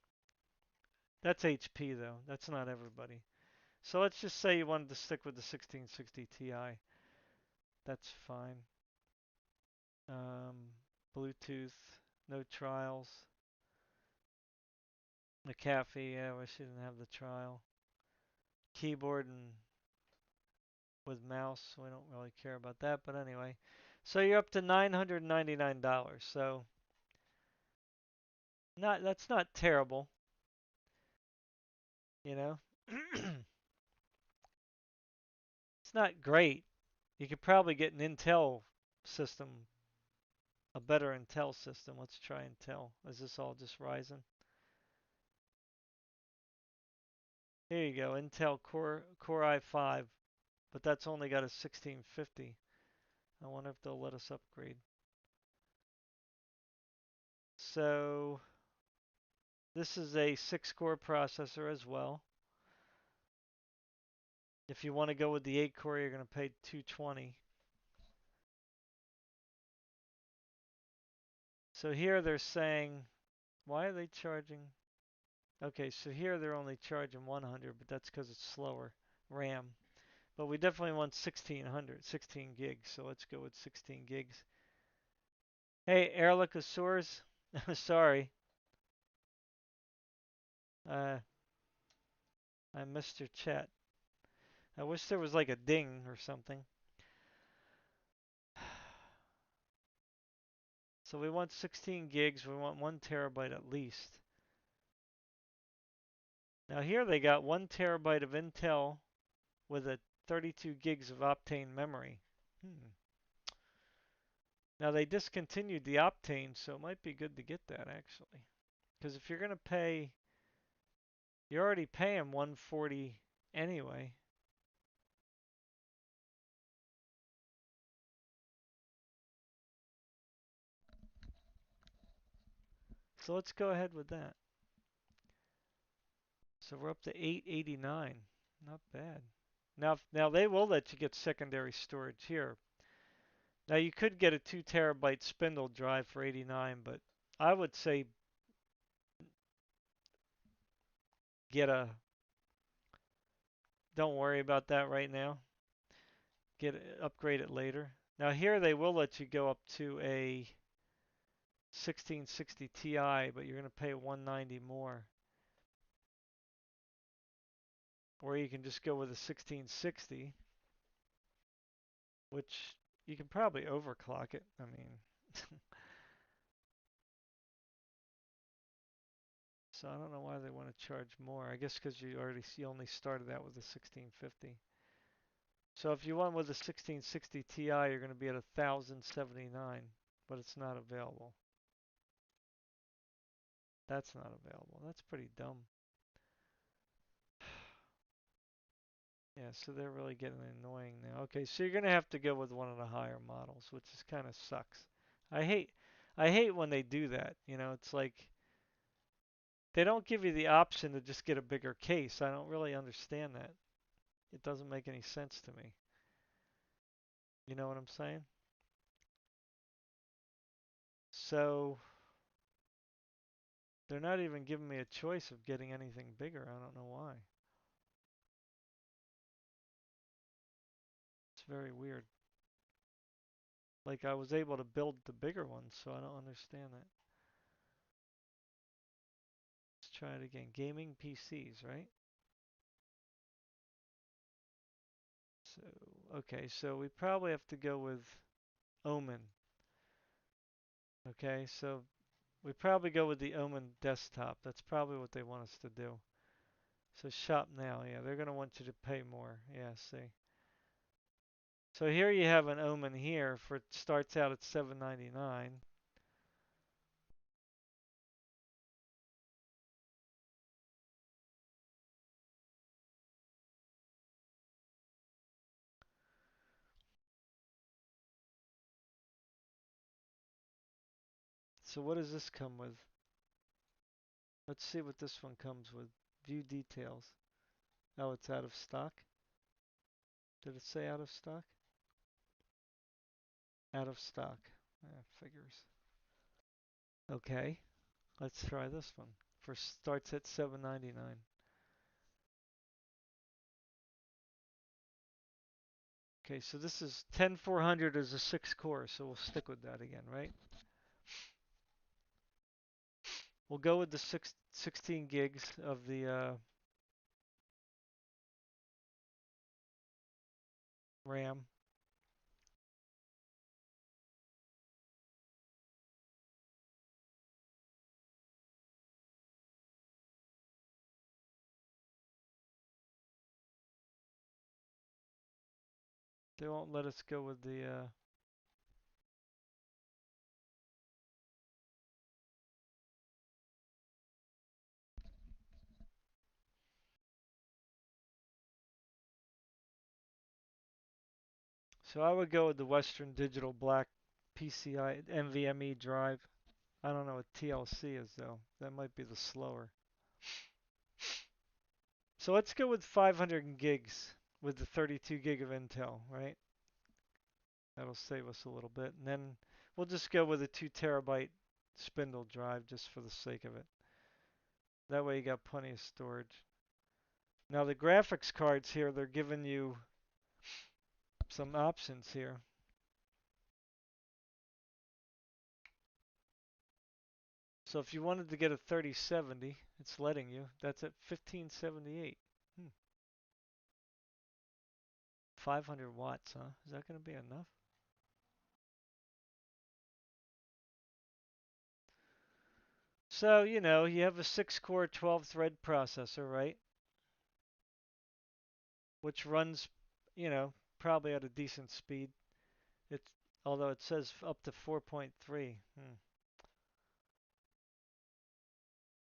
That's HP though. That's not everybody. So let's just say you wanted to stick with the 1660 Ti. That's fine. Um, Bluetooth, no trials. McAfee, yeah, we shouldn't have the trial. Keyboard and with mouse, we don't really care about that, but anyway. So you're up to $999. So that's not terrible, you know. It's not great. You could probably get an Intel system, a better Intel system. Let's try Intel. Is this all just Ryzen? Here you go, Intel Core i5, but that's only got a 1650. I wonder if they'll let us upgrade. So this is a 6-core processor as well. If you want to go with the 8-core, you're going to pay 220. So here they're saying, why are they charging? Okay, so here they're only charging 100, but that's because it's slower RAM. But we definitely want 1600, 16 gigs. So let's go with 16 gigs. Hey, Erlichosaurus, sorry, uh, I missed your chat. I wish there was like a ding or something. So we want 16 gigs. We want 1 terabyte at least. Now here they got 1 terabyte of Intel with a 32 gigs of Optane memory. Now they discontinued the Optane, so it might be good to get that actually. Because if you're going to pay, you're already paying 140 anyway. So let's go ahead with that. So we're up to 889. Not bad. Now they will let you get secondary storage here. Now you could get a 2 terabyte spindle drive for 89, but I would say get a, don't worry about that right now. Upgrade it later. Now here they will let you go up to a 1660 Ti, but you're going to pay 190 more. Or you can just go with a 1660, which you can probably overclock it. I mean, so I don't know why they want to charge more. I guess because you only started out with a 1650. So if you want with a 1660 Ti, you're going to be at 1079, but it's not available. That's not available. That's pretty dumb. Yeah, so they're really getting annoying now. Okay, so you're going to have to go with one of the higher models, which is kind of sucks. I hate I hate when they do that. You know, it's like they don't give you the option to just get a bigger case. I don't really understand that. It doesn't make any sense to me. You know what I'm saying? So they're not even giving me a choice of getting anything bigger. I don't know why. It's very weird. Like I was able to build the bigger ones, so I don't understand that. Let's try it again. Gaming PCs, right? So, okay, so we probably have to go with Omen. Okay, so we probably go with the Omen desktop. That's probably what they want us to do. So shop now. Yeah, they're going to want you to pay more. Yeah, see. So here you have an Omen here for it starts out at 7.99. So what does this come with? Let's see what this one comes with. View details. Oh, it's out of stock. Did it say out of stock? Out of stock. Figures. Okay, let's try this one. For starts at 7.99. Okay, so this is 10400 is a 6 core, so we'll stick with that again, right? We'll go with the 16 gigs of the RAM. They won't let us go with the so I would go with the Western Digital Black PCI NVMe drive. I don't know what TLC is though. That might be the slower. So let's go with 500 gigs with the 32 gig of Intel, right? That'll save us a little bit. And then we'll just go with a 2 terabyte spindle drive just for the sake of it. That way you got plenty of storage. Now the graphics cards here, they're giving you some options here. So if you wanted to get a 3070, it's letting you. That's at 1578. Hmm. 500 watts, huh? Is that going to be enough? So, you have a 6-core 12-thread processor, right? Which runs, probably at a decent speed. It's although it says up to 4.3.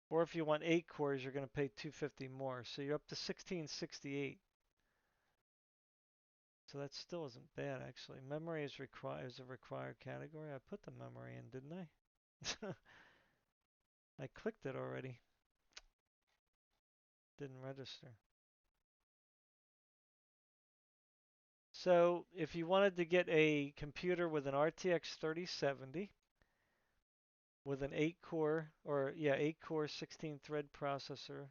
Or if you want 8 cores, you're going to pay 250 more. So you're up to 1668. So that still isn't bad, actually. Memory is a required category. I put the memory in, didn't I? I clicked it already. Didn't register. So if you wanted to get a computer with an RTX 3070 with an 8-core or yeah, 8-core 16-thread processor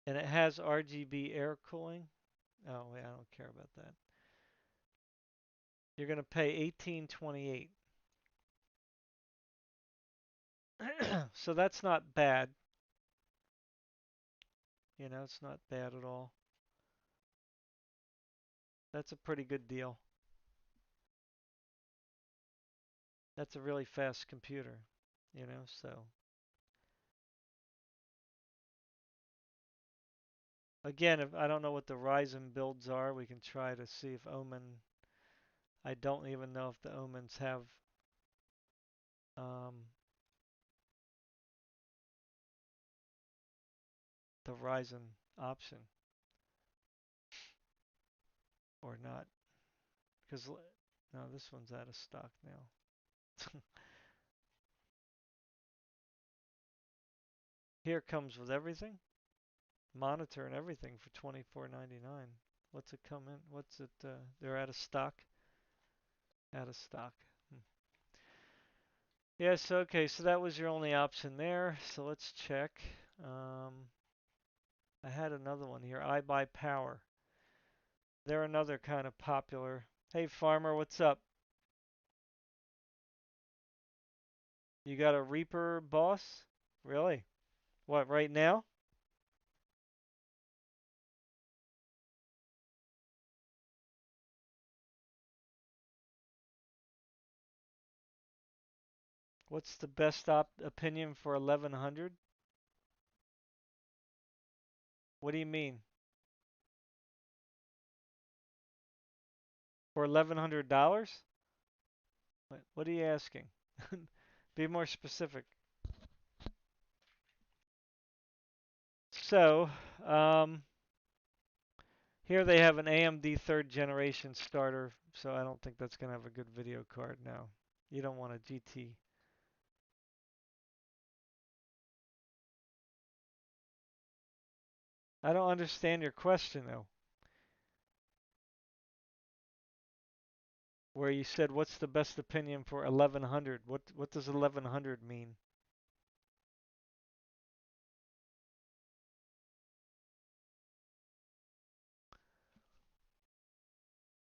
and it has RGB air cooling. Oh, wait, I don't care about that. You're going to pay 1828. So that's not bad. It's not bad at all. That's a pretty good deal. That's a really fast computer, so again, if I don't know what the Ryzen builds are, we can try to see if Omen. I don't even know if the Omens have um, the Ryzen option or not. Because no, this one's out of stock now. Here comes with everything, monitor and everything for 24.99. What's it come in? What's it? They're out of stock. Out of stock. Hmm. Yes, okay, so that was your only option there. So let's check. Um, I had another one here. I Buy Power. They're another kind of popular. Hey, farmer, what's up? You got a Reaper boss? Really? What, right now? What's the best opinion for 1100? What do you mean? For $1,100? What are you asking? Be more specific. So, um, here they have an AMD third generation starter, so I don't think that's going to have a good video card now. You don't want a GT. I don't understand your question though, where you said what's the best opinion for 1100? What does 1100 mean?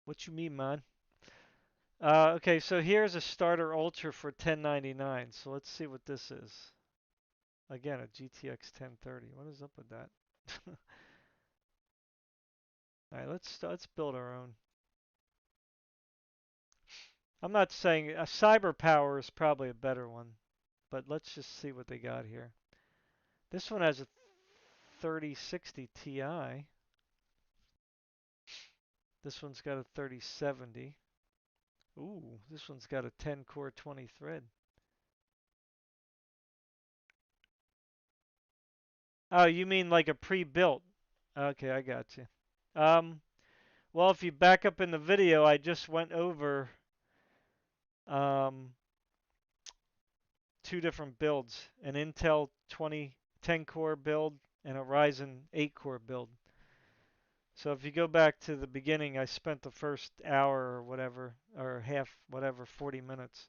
What you mean, man? Okay, so here's a starter Ultra for 1099. So let's see what this is. Again, a GTX 1030. What is up with that? All right, let's build our own. I'm not saying a Cyber Power is probably a better one, but let's just see what they got here. This one has a 3060 Ti. This one's got a 3070. Ooh, this one's got a 10 core 20 thread. Oh, you mean like a pre-built? Okay, I got you. Um, well, if you back up in the video, I just went over um, two different builds, an Intel 10 core build and a Ryzen 8 core build. So if you go back to the beginning, I spent the first hour or whatever, or half, whatever, 40 minutes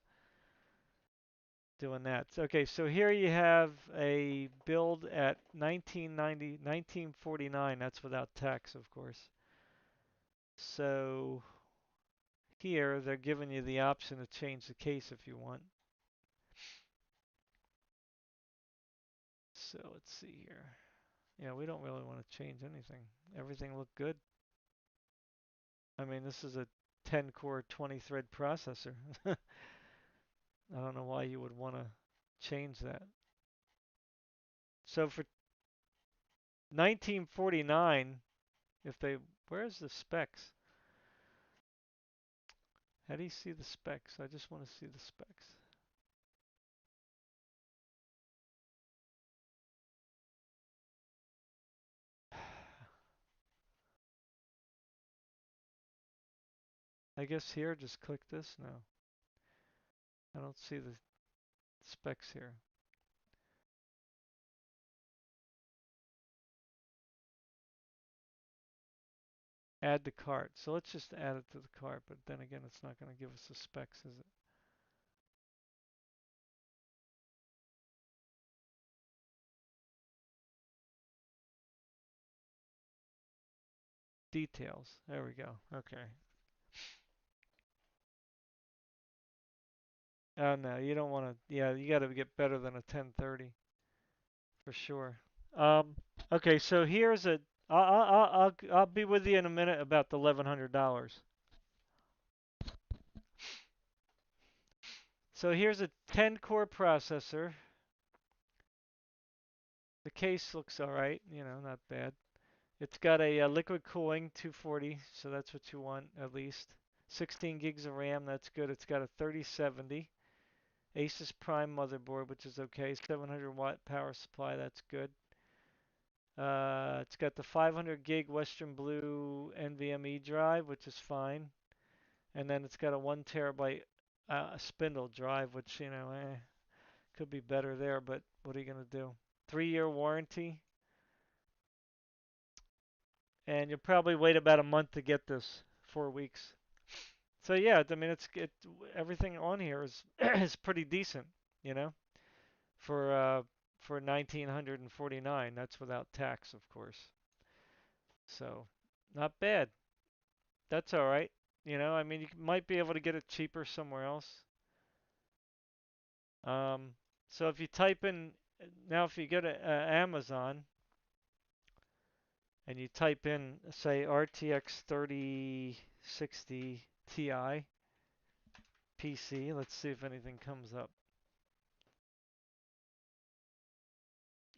doing that. Okay, so here you have a build at 1990, 1949. That's without tax, of course. So here they're giving you the option to change the case if you want. So let's see here. Yeah, we don't really want to change anything. Everything looked good. I mean, this is a 10 core 20 thread processor. I don't know why you would want to change that. So for 1949, if they, where's the specs? How do you see the specs? I just want to see the specs. I guess here, just click this. No, I don't see the specs here. Add to cart. So let's just add it to the cart, but then again, it's not going to give us the specs, is it? Details. There we go. Okay. Oh no, you don't want to. Yeah, you got to get better than a 1030 for sure. Um, okay, so here's a. I'll be with you in a minute about the $1,100. So here's a 10 core processor. The case looks all right, not bad. It's got a, liquid cooling 240, so that's what you want at least. 16 gigs of RAM, that's good. It's got a 3070 Asus Prime motherboard, which is okay. 700 watt power supply, that's good. It's got the 500 gig Western Blue NVMe drive, which is fine. And then it's got a 1 terabyte spindle drive, which, could be better there, but what are you going to do? 3-year warranty, and you'll probably wait about a month to get this, 4 weeks. So yeah, I mean everything on here is is pretty decent. you know, for 1949. That's without tax, of course. So, not bad. That's all right. I mean, you might be able to get it cheaper somewhere else. Um, so if you type in now, if you go to Amazon and you type in, say, RTX 3060 Ti PC, let's see if anything comes up.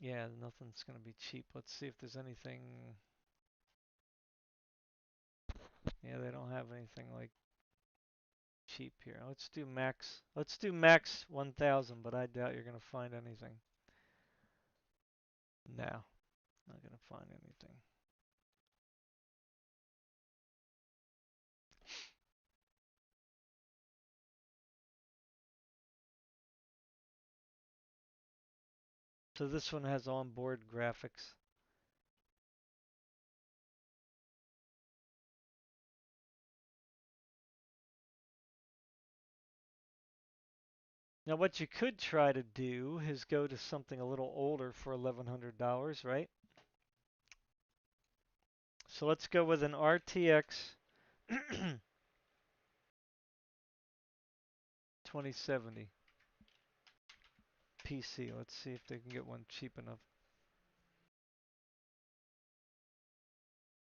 Yeah, nothing's going to be cheap. Let's see if there's anything. Yeah, they don't have anything like cheap here. Let's do max. Let's do max 1000, but I doubt you're going to find anything. No, not going to find anything. So this one has onboard graphics. Now, what you could try to do is go to something a little older for $1,100, right? So let's go with an RTX 2070 PC. Let's see if they can get one cheap enough.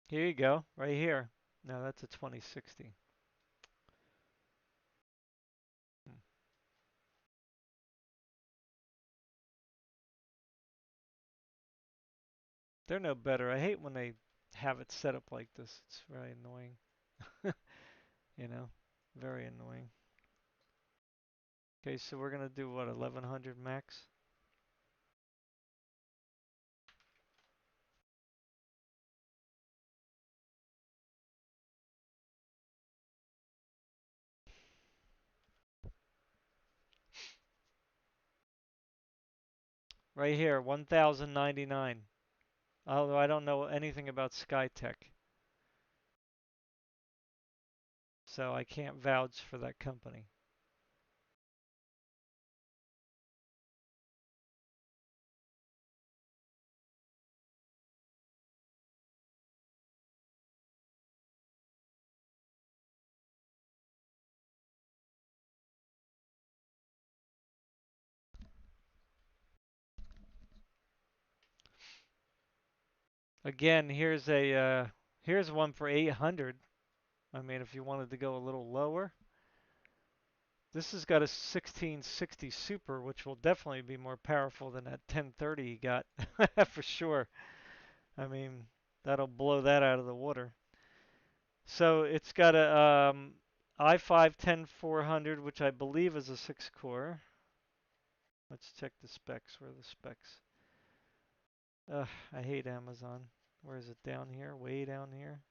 Here you go, right here. Now that's a 2060. Hmm. They're no better. I hate when they have it set up like this. It's very annoying. you know, very annoying. Okay, so we're gonna do what, 1100 max? Right here, 1099. Although I don't know anything about SkyTech, so I can't vouch for that company. Again, here's one for 800. I mean, if you wanted to go a little lower, this has got a 1660 Super, which will definitely be more powerful than that 1030 you got for sure. I mean, that'll blow that out of the water. So it's got a i5 10400, which I believe is a 6 core. Let's check the specs. Where are the specs? Ugh, I hate Amazon. Where is it? Down here? Way down here?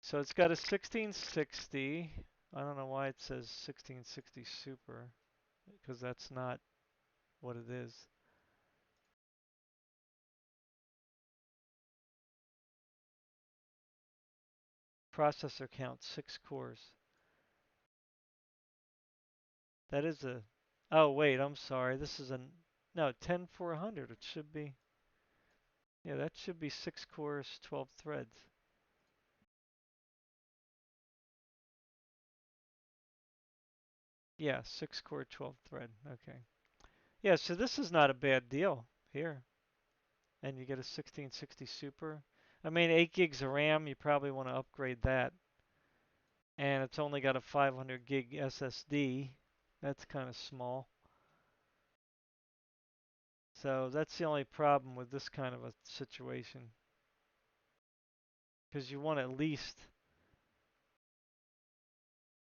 So it's got a 1660. I don't know why it says 1660 Super, because that's not what it is. Processor count, 6 cores. That is a... Oh, wait, I'm sorry. This is a... No, 10400. It should be... Yeah, that should be 6 cores, 12 threads. Yeah, 6 core, 12 thread. Okay. Yeah, so this is not a bad deal here. And you get a 1660 Super. I mean, 8 gigs of RAM, you probably want to upgrade that. And it's only got a 500 gig SSD. That's kind of small. So that's the only problem with this kind of a situation. Because you want at least,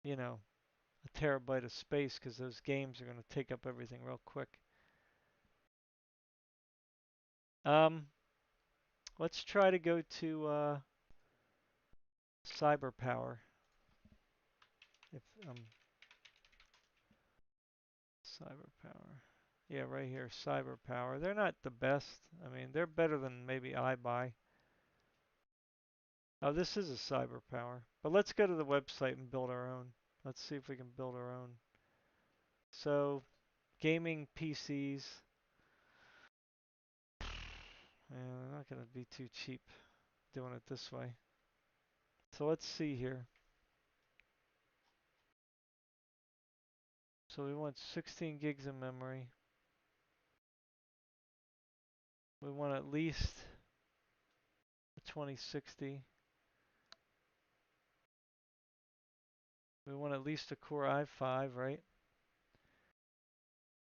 you know, a terabyte of space because those games are going to take up everything real quick. Um, let's try to go to cyber power. If cyber power. Yeah, right here, cyber power. They're not the best. I mean, they're better than maybe iBuy. Oh, this is a cyber power. But let's go to the website and build our own. Let's see if we can build our own. So, gaming PCs. They're not going to be too cheap doing it this way. So let's see here. So we want 16 gigs of memory. We want at least a 2060. We want at least a Core i5, right?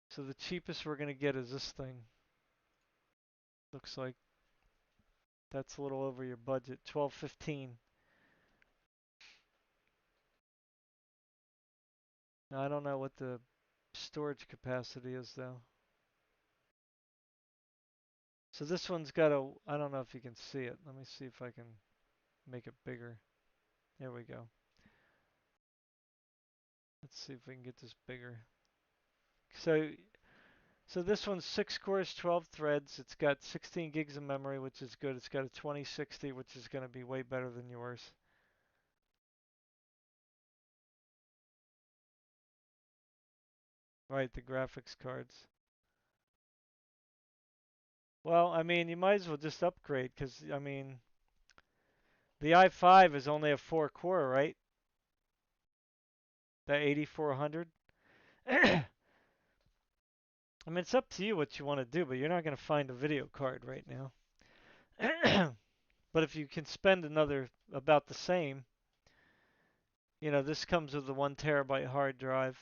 So the cheapest we're going to get is this thing. Looks like that's a little over your budget, 1215. Now, I don't know what the storage capacity is though. So this one's got a, I don't know if you can see it. Let me see if I can make it bigger. There we go. Let's see if we can get this bigger. So So this one's 6 cores, 12 threads. It's got 16 gigs of memory, which is good. It's got a 2060, which is going to be way better than yours. Right, the graphics cards. Well, I mean, you might as well just upgrade because, I mean, the i5 is only a 4 core, right? That 8400. I mean, it's up to you what you want to do, but you're not going to find a video card right now. But if you can spend another about the same, this comes with the 1 terabyte hard drive.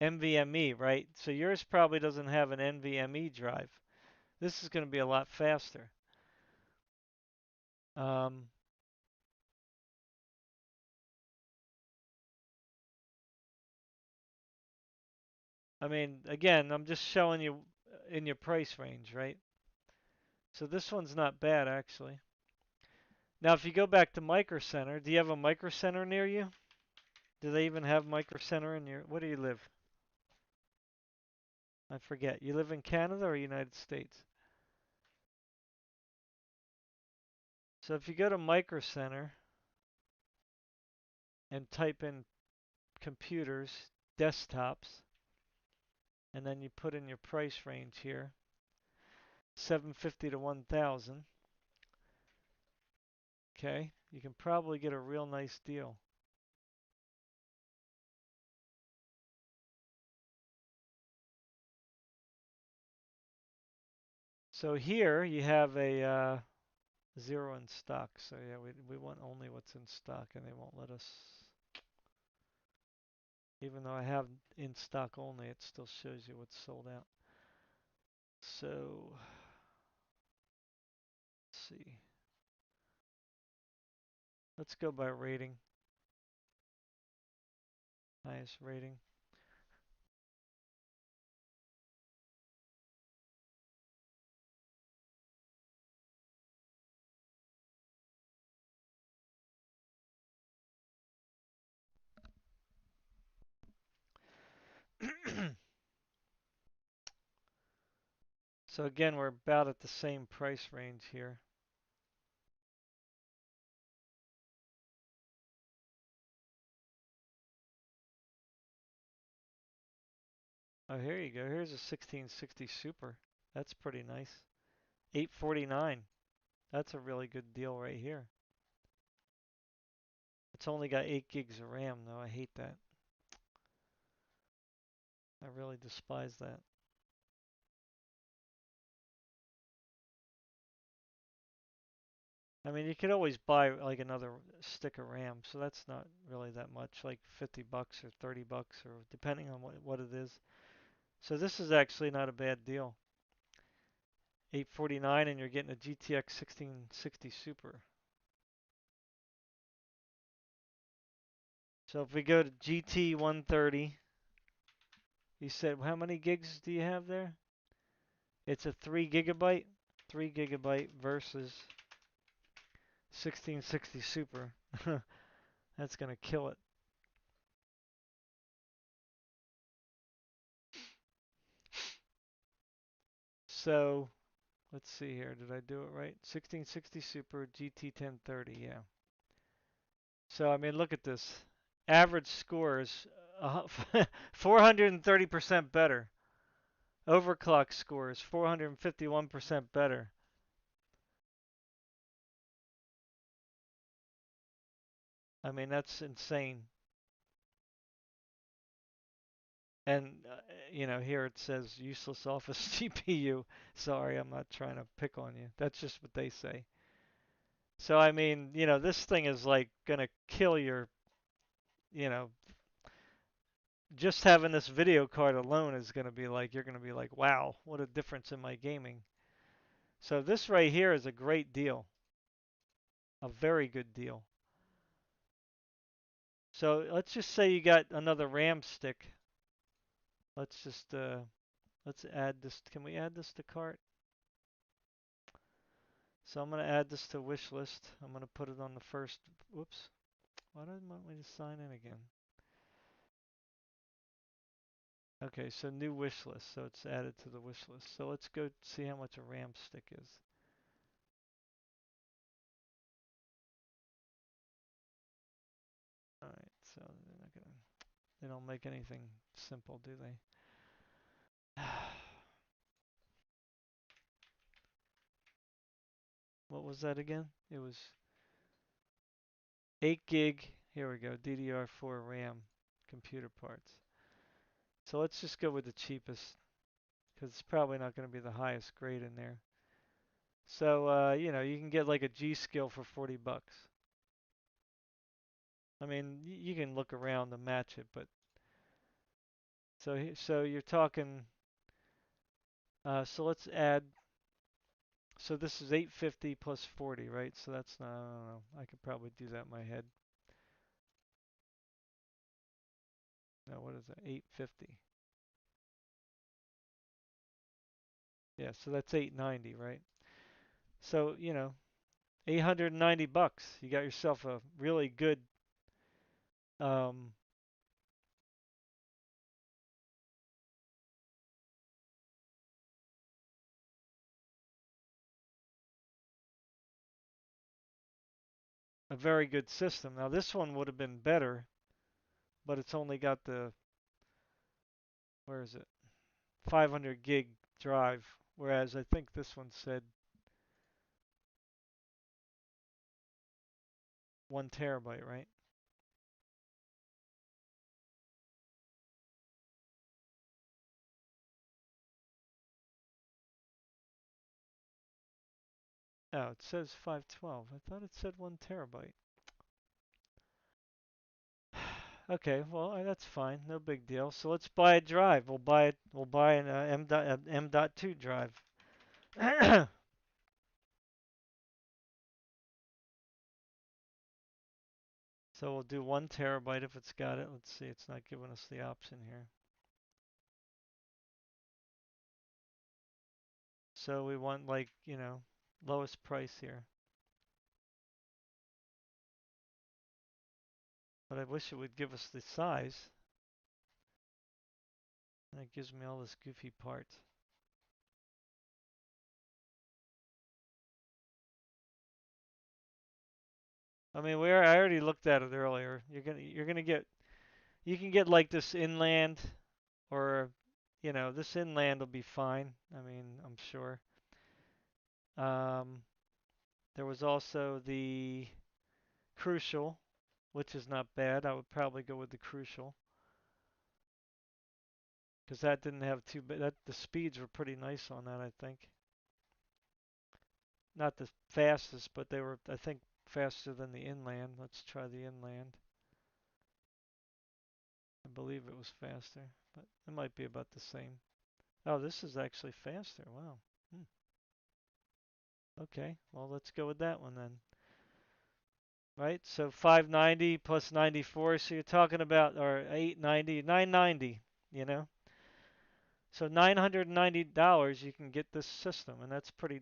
NVMe, right? So yours probably doesn't have an NVMe drive. This is going to be a lot faster. Um, I mean, again, I'm just showing you in your price range, right? So this one's not bad, actually. Now, if you go back to Micro Center, do you have a Micro Center near you? Do they even have Micro Center in your... Where do you live? I forget. You live in Canada or United States? So if you go to Micro Center and type in computers, desktops, and then you put in your price range here, 750 to 1,000. Okay, you can probably get a real nice deal. So here you have a zero in stock. So yeah, we want only what's in stock, and they won't let us. Even though I have in stock only, it still shows you what's sold out. So let's see. Let's go by rating. Highest rating. So again, we're about at the same price range here. Oh, here you go. Here's a 1660 Super. That's pretty nice. 849. That's a really good deal right here. It's only got 8 gigs of RAM though. I hate that. I really despise that. I mean, you could always buy like another stick of RAM, so that's not really that much, like 50 bucks or 30 bucks or depending on what it is. So this is actually not a bad deal. 849 and you're getting a GTX 1660 Super. So if we go to GT 130, you said how many gigs do you have there? It's a 3 gigabyte, 3 gigabyte versus 1660 Super. That's gonna kill it. So Let's see here. Did I do it right? 1660 Super GT 1030. Yeah. So I mean, look at this. Average scores 430% better. Overclock scores 451% better. I mean, that's insane. And here it says useless office GPU. Sorry, I'm not trying to pick on you. That's just what they say. So I mean, this thing is like gonna kill your, you know, just having this video card alone is gonna be like you're gonna be like, wow, what a difference in my gaming. So this right here is a great deal, a very good deal. So let's just say you got another RAM stick. Let's just let's add this. Can we add this to cart? So I'm gonna add this to wish list. I'm gonna put it on the first. Whoops. Why didn't want me to sign in again? Okay, so new wish list. So it's added to the wish list. So let's go see how much a RAM stick is. All right. So they're not gonna. They don't make anything simple, do they? What was that again? It was 8 gig. Here we go. DDR4 RAM computer parts. So let's just go with the cheapest because it's probably not going to be the highest grade in there. So, you can get like a G Skill for 40 bucks. I mean, you can look around to match it, but so you're talking. So let's add. So this is 850 plus 40, right? So that's not. I don't know. I could probably do that in my head. No, what is that? 850. Yeah, so that's 890, right? So 890 bucks. You got yourself a really good, um, a very good system. Now this one would have been better, but it's only got the, where is it? 500 gig drive, whereas I think this one said 1 terabyte, right? Oh, it says 512. I thought it said 1 terabyte. Okay, well that's fine, no big deal. So let's buy a drive. We'll buy it. We'll buy an M.2 drive. So we'll do 1 terabyte if it's got it. Let's see, it's not giving us the option here. So we want like, lowest price here. But I wish it would give us the size. And it gives me all this goofy parts. I mean, I already looked at it earlier. You're gonna get you can get like this inland or this inland will be fine. I mean, I'm sure. Um, there was also the Crucial, which is not bad. I would probably go with the Crucial because that didn't have too bad. That the speeds were pretty nice on that, I think. Not the fastest, but they were, I think, faster than the inland. Let's try the inland. I believe it was faster, but it might be about the same. Oh, this is actually faster. Wow. Hmm. Okay, well, let's go with that one then. Right? So 590 plus 94, so you're talking about, or 890, 990, you know? So $990 you can get this system, and that's pretty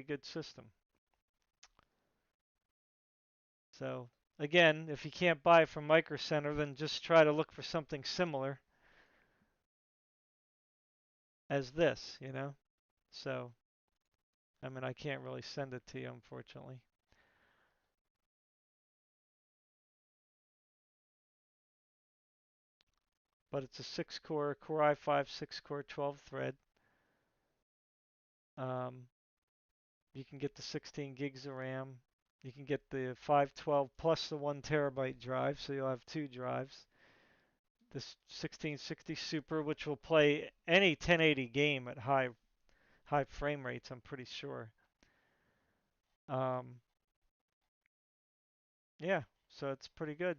good system. So again, if you can't buy from Micro Center, then just try to look for something similar as this. So I mean, I can't really send it to you, unfortunately. But it's a 6 core, Core i5, 6 core, 12 thread. Um, you can get the 16 gigs of RAM. You can get the 512 plus the 1 TB drive, so you'll have two drives. This 1660 Super, which will play any 1080 game at high frame rates, I'm pretty sure. Um, yeah, so it's pretty good.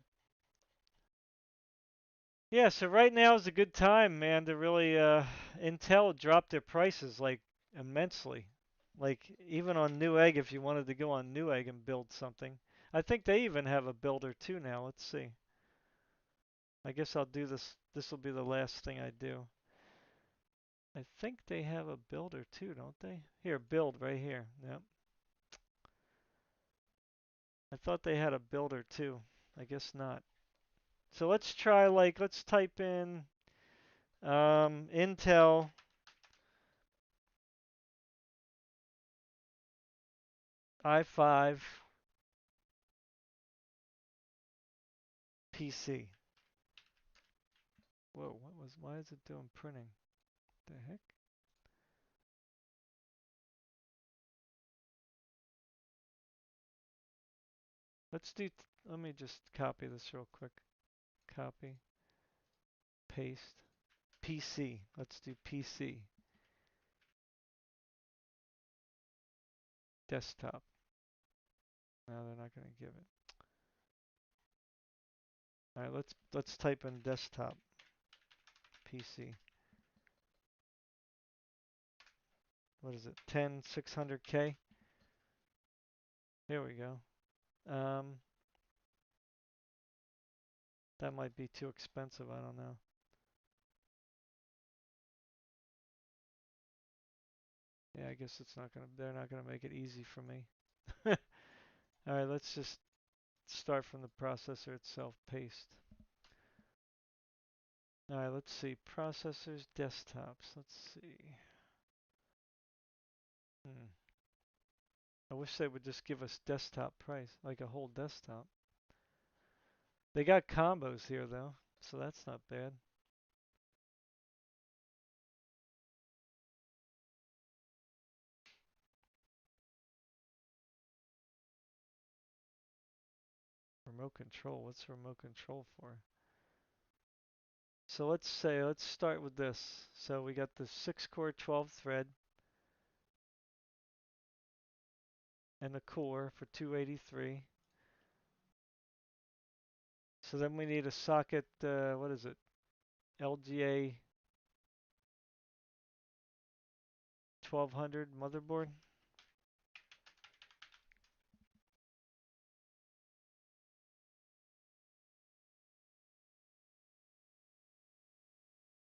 Yeah, so right now is a good time, man, to really Intel dropped their prices like immensely. Like even on Newegg, if you wanted to go on Newegg and build something. I think they even have a builder too now. Let's see. I guess I'll do this. This will be the last thing I do. I think they have a builder too, don't they? Here, build right here. Yep. I thought they had a builder too. I guess not. So let's try like let's type in Intel i5 PC. Whoa, why is it doing printing? The heck? Let me just copy this real quick. Copy, paste, PC. Let's do PC, desktop. No, they're not going to give it. All right, let's type in desktop, PC. What is it? 10600K. Here we go. Um, that might be too expensive. I don't know. Yeah, I guess it's not gonna. They're not gonna make it easy for me. All right, let's just start from the processor itself. Paste. All right, let's see. Processors, desktops. Let's see. Hmm. I wish they would just give us desktop price, like a whole desktop. They got combos here though, so that's not bad. Remote control. What's remote control for? So let's start with this. So we got the 6 core 12 thread and the core for 283. So then we need a socket, what is it? LGA 1200 motherboard.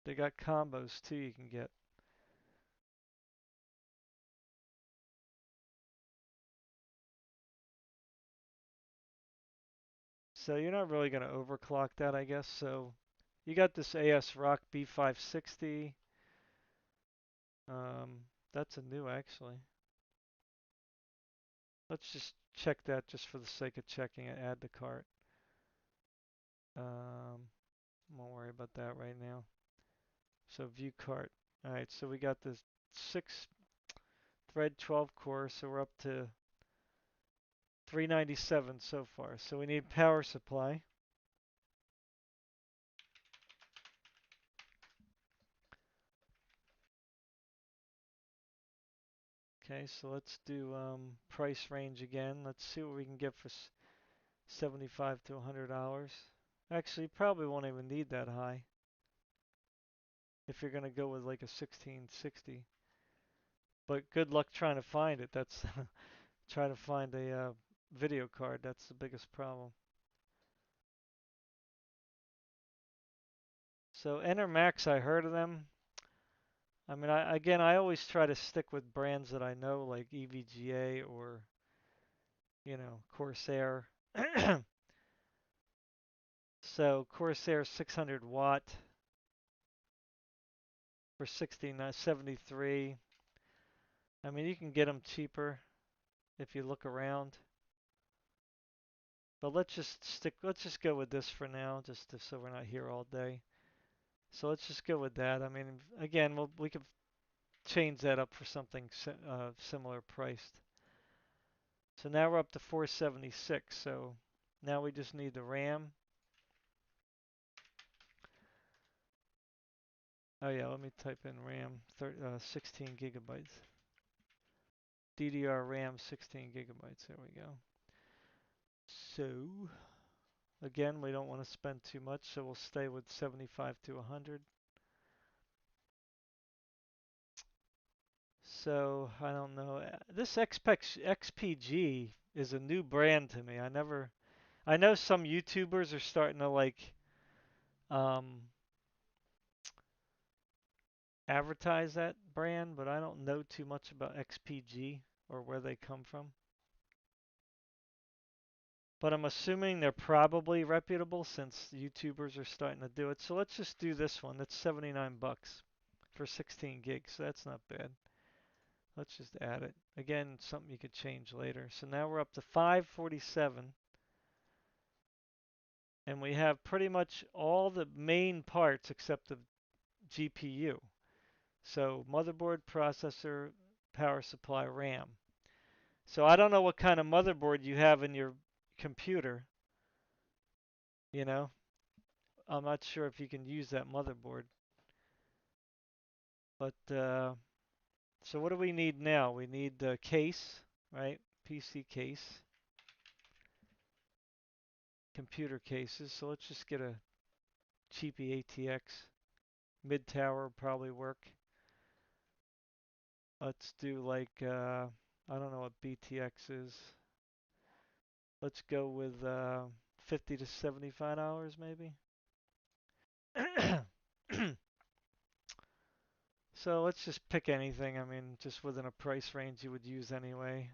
They got combos too you can get. So you're not really going to overclock that, I guess. So you got this ASRock B560. That's a new actually. Let's just check that just for the sake of checking it. Add to cart. Won't worry about that right now. So view cart. All right, so we got the 6 thread 12 core, so we're up to 397 so far. So we need power supply. Okay, so let's do price range again. Let's see what we can get for 75 to $100. Actually, you probably won't even need that high if you're gonna go with like a 1660. But good luck trying to find it. That's try to find a video card. That's the biggest problem. So Enermax, I heard of them. I mean, I always try to stick with brands that I know, like EVGA or Corsair. So Corsair 600 watt for 69.73. I mean, you can get them cheaper if you look around. But let's just go with this for now, so we're not here all day. So let's just go with that. I mean, again, we could change that up for something similar priced. So now we're up to 476. So now we just need the RAM. Oh yeah, let me type in RAM, 16 gigabytes. DDR RAM, 16 gigabytes. There we go. So again, we don't want to spend too much, so we'll stay with 75 to 100. So I don't know. This XPG is a new brand to me. I know some YouTubers are starting to like um, advertise that brand, but I don't know too much about XPG or where they come from. But I'm assuming they're probably reputable since YouTubers are starting to do it. So let's just do this one. That's 79 bucks for 16 gigs. So that's not bad. Let's just add it. Again, something you could change later. So now we're up to 547 and we have pretty much all the main parts except the GPU. So motherboard, processor, power supply, RAM. So I don't know what kind of motherboard you have in your computer, you know. I'm not sure if you can use that motherboard. But so what do we need now? We need the case, right? PC case, computer cases. So let's just get a cheapy ATX. Mid tower would probably work. Let's do like I don't know what BTX is. Let's go with 50 to $75 maybe. So let's just pick anything. I mean, just within a price range you would use anyway.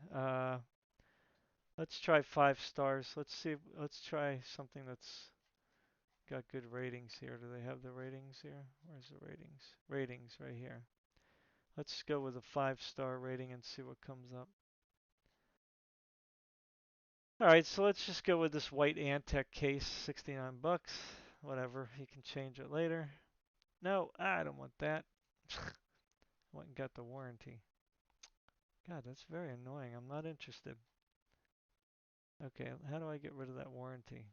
Let's try 5 stars. Let's see. Let's try something that's got good ratings here. Do they have the ratings here? Where's the ratings? Ratings right here. Let's go with a 5-star rating and see what comes up. All right, so let's just go with this white Antec case, 69 bucks. Whatever, you can change it later. No, I don't want that. Went and got the warranty. God, that's very annoying. I'm not interested. Okay, how do I get rid of that warranty?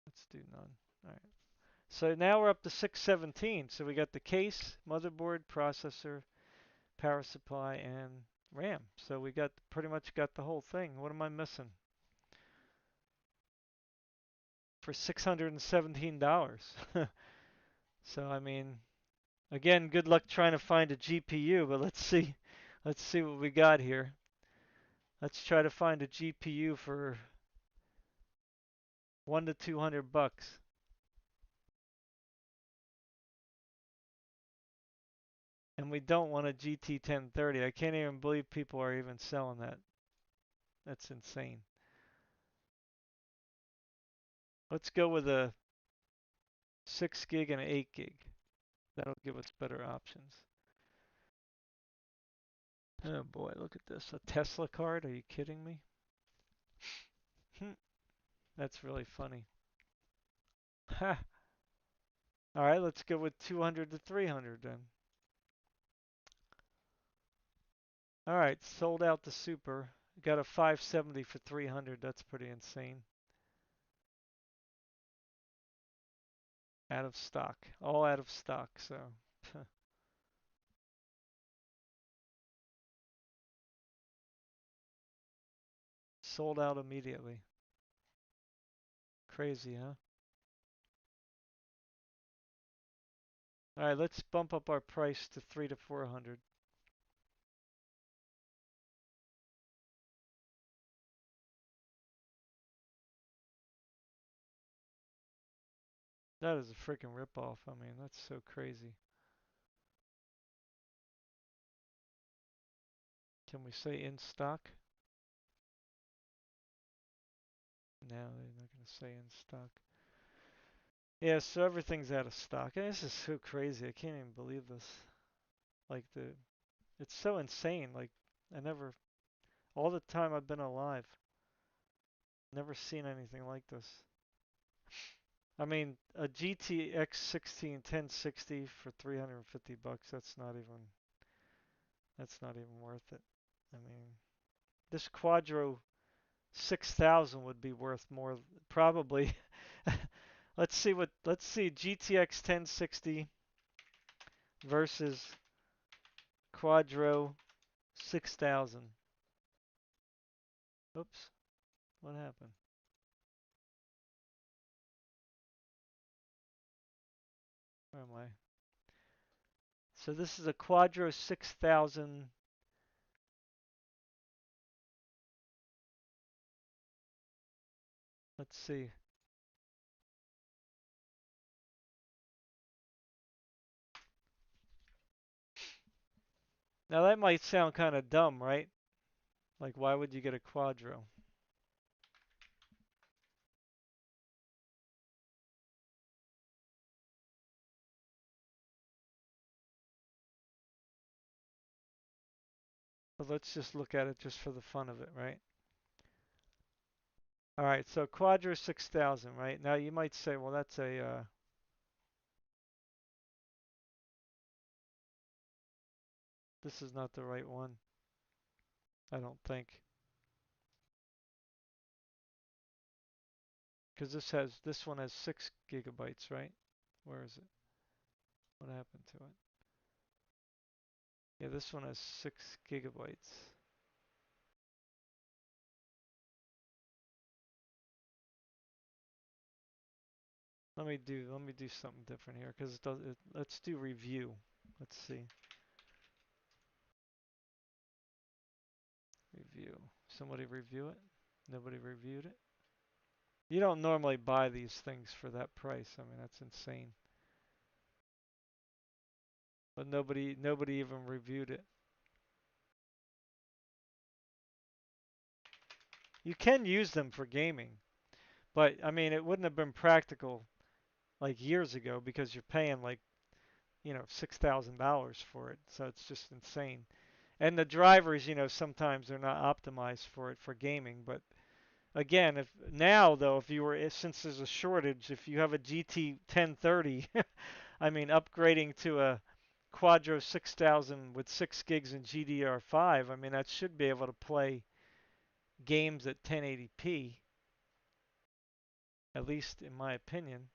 Let's do none. All right. So now we're up to 617. So we got the case, motherboard, processor, power supply, and RAM. So we got pretty much got the whole thing. What am I missing? For $617. So I mean, again, good luck trying to find a GPU, but let's see. Let's see what we got here. Let's try to find a GPU for 1 to 200 bucks. And we don't want a GT 1030. I can't even believe people are even selling that. That's insane. Let's go with a 6 gig and an 8 gig. That'll give us better options. Oh boy, look at this. A Tesla card? Are you kidding me? That's really funny. Ha! All right, let's go with 200 to 300 then. All right, sold out the Super. Got a 570 for 300. That's pretty insane. Out of stock. All out of stock, so. Sold out immediately. Crazy, huh? All right, let's bump up our price to 3 to 400. That is a freaking ripoff. I mean, that's so crazy. Can we say in stock? No, they're not going to say in stock. Yeah, so everything's out of stock. And this is so crazy. I can't even believe this. Like it's so insane. Like I never, all the time I've been alive, never seen anything like this. I mean, a GTX 16 1060 for 350 bucks. That's not even worth it. I mean, this Quadro 6000 would be worth more probably. Let's see GTX 1060 versus Quadro 6000. Oops, what happened? Where am I? So this is a Quadro 6000. Let's see. Now that might sound kind of dumb, right? Like why would you get a Quadro? But let's just look at it just for the fun of it, right? All right, so Quadro 6000, right? Now you might say, well, this is not the right one. I don't think, because this one has 6 GB, right? Where is it? What happened to it? Yeah, this one has 6 GB. Let me do something different here, because it does. Let's do review. Let's see. Review. Somebody review it? Nobody reviewed it? You don't normally buy these things for that price. I mean, that's insane. But nobody even reviewed it. You can use them for gaming, but I mean, it wouldn't have been practical like years ago because you're paying like, $6,000 for it. So it's just insane. And the drivers, sometimes they're not optimized for it for gaming. But again, if now though, if you were since there's a shortage, if you have a GT 1030, I mean, upgrading to a Quadro 6000 with 6 gigs in GDR5, I mean, that should be able to play games at 1080p, at least in my opinion.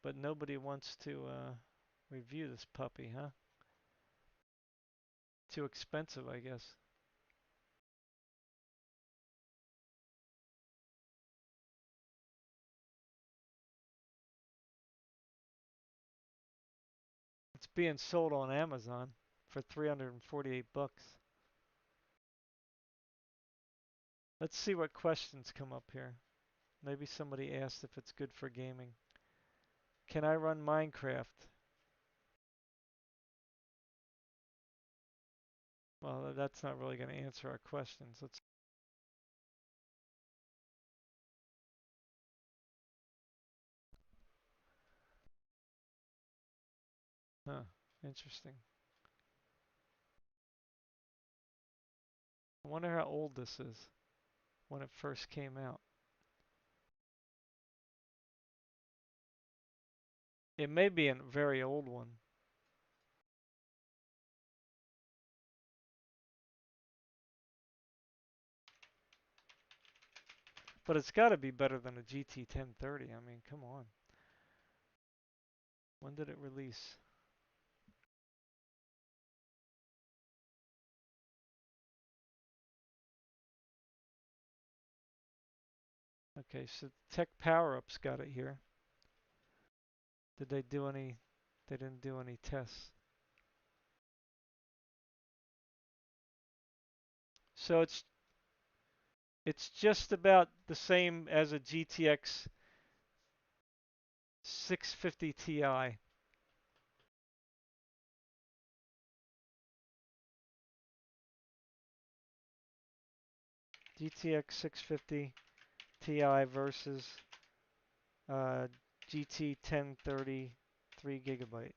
But nobody wants to review this puppy, huh? Too expensive, I guess. It's being sold on Amazon for 348 bucks. Let's see what questions come up here. Maybe somebody asked if it's good for gaming. Can I run Minecraft? Well, that's not really going to answer our questions. Let's. Huh, interesting. I wonder how old this is when it first came out. It may be a very old one, but it's got to be better than a GT 1030. I mean, come on. When did it release? Okay, so Tech Power Ups got it here. Did they do any? They didn't do any tests. So it's just about the same as a GTX 650 Ti. GTX 650 Ti versus uh, GT 1030 3 GB.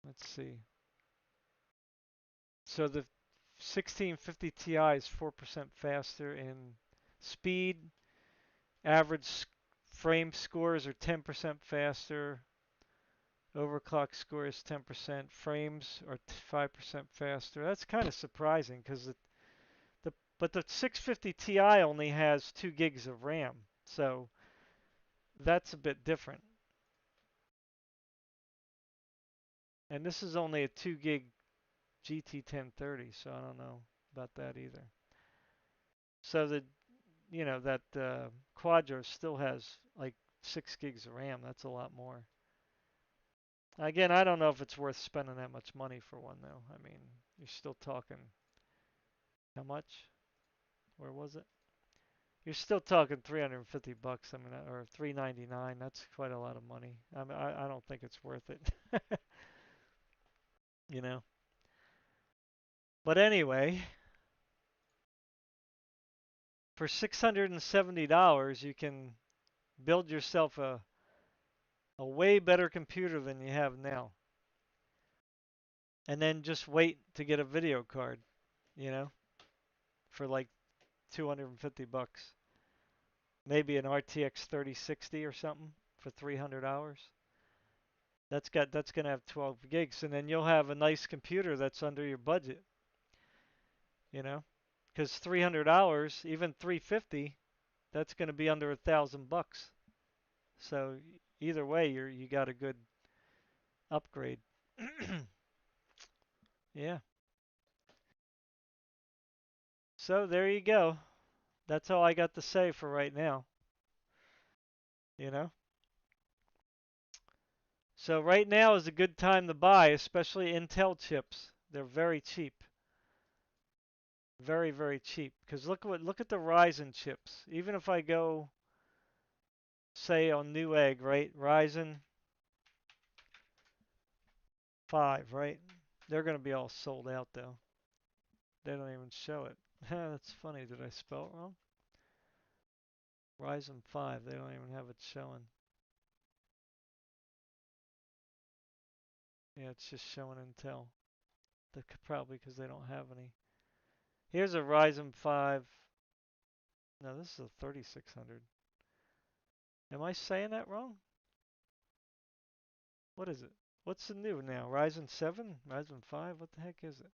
Let's see. So the 1650 Ti is 4% faster in speed. Average frame scores are 10% faster. Overclock score is 10%. Frames are 5% faster. That's kind of surprising because but the 650 Ti only has 2 gigs of RAM, so that's a bit different. And this is only a 2 gig GT 1030, so I don't know about that either. So that Quadro still has like 6 gigs of RAM. That's a lot more. Again, I don't know if it's worth spending that much money for one though. I mean, you're still talking how much? Where was it? You're still talking 350 bucks. I mean, or 399. That's quite a lot of money. I mean, I don't think it's worth it. you know. But anyway, for $670, you can build yourself a way better computer than you have now. And then just wait to get a video card, you know, for like 250 bucks. Maybe an RTX 3060 or something for $300. That's going to have 12 gigs and then you'll have a nice computer that's under your budget, you know? Cuz $300, even 350, that's going to be under $1,000 bucks. So either way, you got a good upgrade. yeah. So there you go. That's all I got to say for right now, you know? So right now is a good time to buy, especially Intel chips. They're very cheap. Very, very cheap. Because look at the Ryzen chips. Even if I go say on Newegg, right? Ryzen 5, right? They're going to be all sold out though. They don't even show it. That's funny. Did I spell it wrong? Ryzen 5, they don't even have it showing. Yeah, it's just showing Intel. Probably because they don't have any. Here's a Ryzen 5. No, this is a 3600. Am I saying that wrong? What is it? What's the new now? Ryzen 7? Ryzen 5? What the heck is it?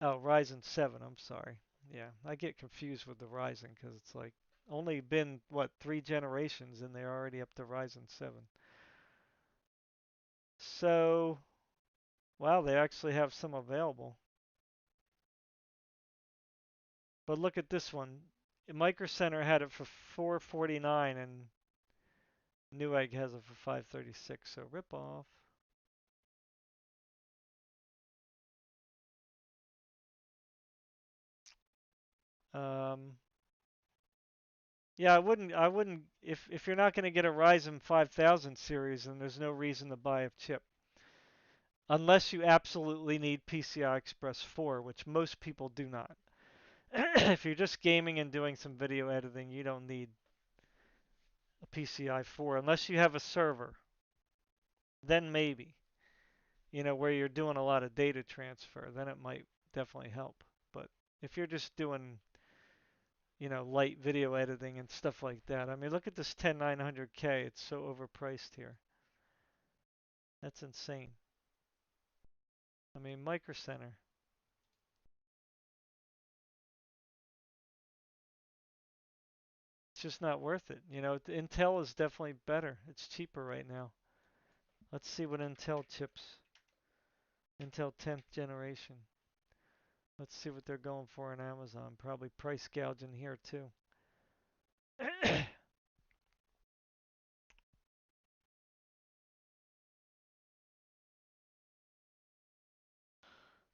Oh, Ryzen 7. I'm sorry. Yeah, I get confused with the Ryzen because it's like only been, what, 3 generations and they're already up to Ryzen 7. So, wow, they actually have some available. But look at this one. Micro Center had it for 449 and Newegg has it for 536. So rip off. Um, yeah, I wouldn't if you're not going to get a Ryzen 5000 series, then there's no reason to buy a chip. Unless you absolutely need PCI Express 4, which most people do not. if you're just gaming and doing some video editing, you don't need a PCI 4 unless you have a server. Then maybe, where you're doing a lot of data transfer, then it might definitely help. But if you're just doing, light video editing and stuff like that, I mean, look at this 10900K. It's so overpriced here. That's insane. I mean, Micro Center. It's just not worth it. Intel is definitely better. It's cheaper right now. Let's see what Intel chips. Intel 10th generation. Let's see what they're going for on Amazon. Probably price gouging here too.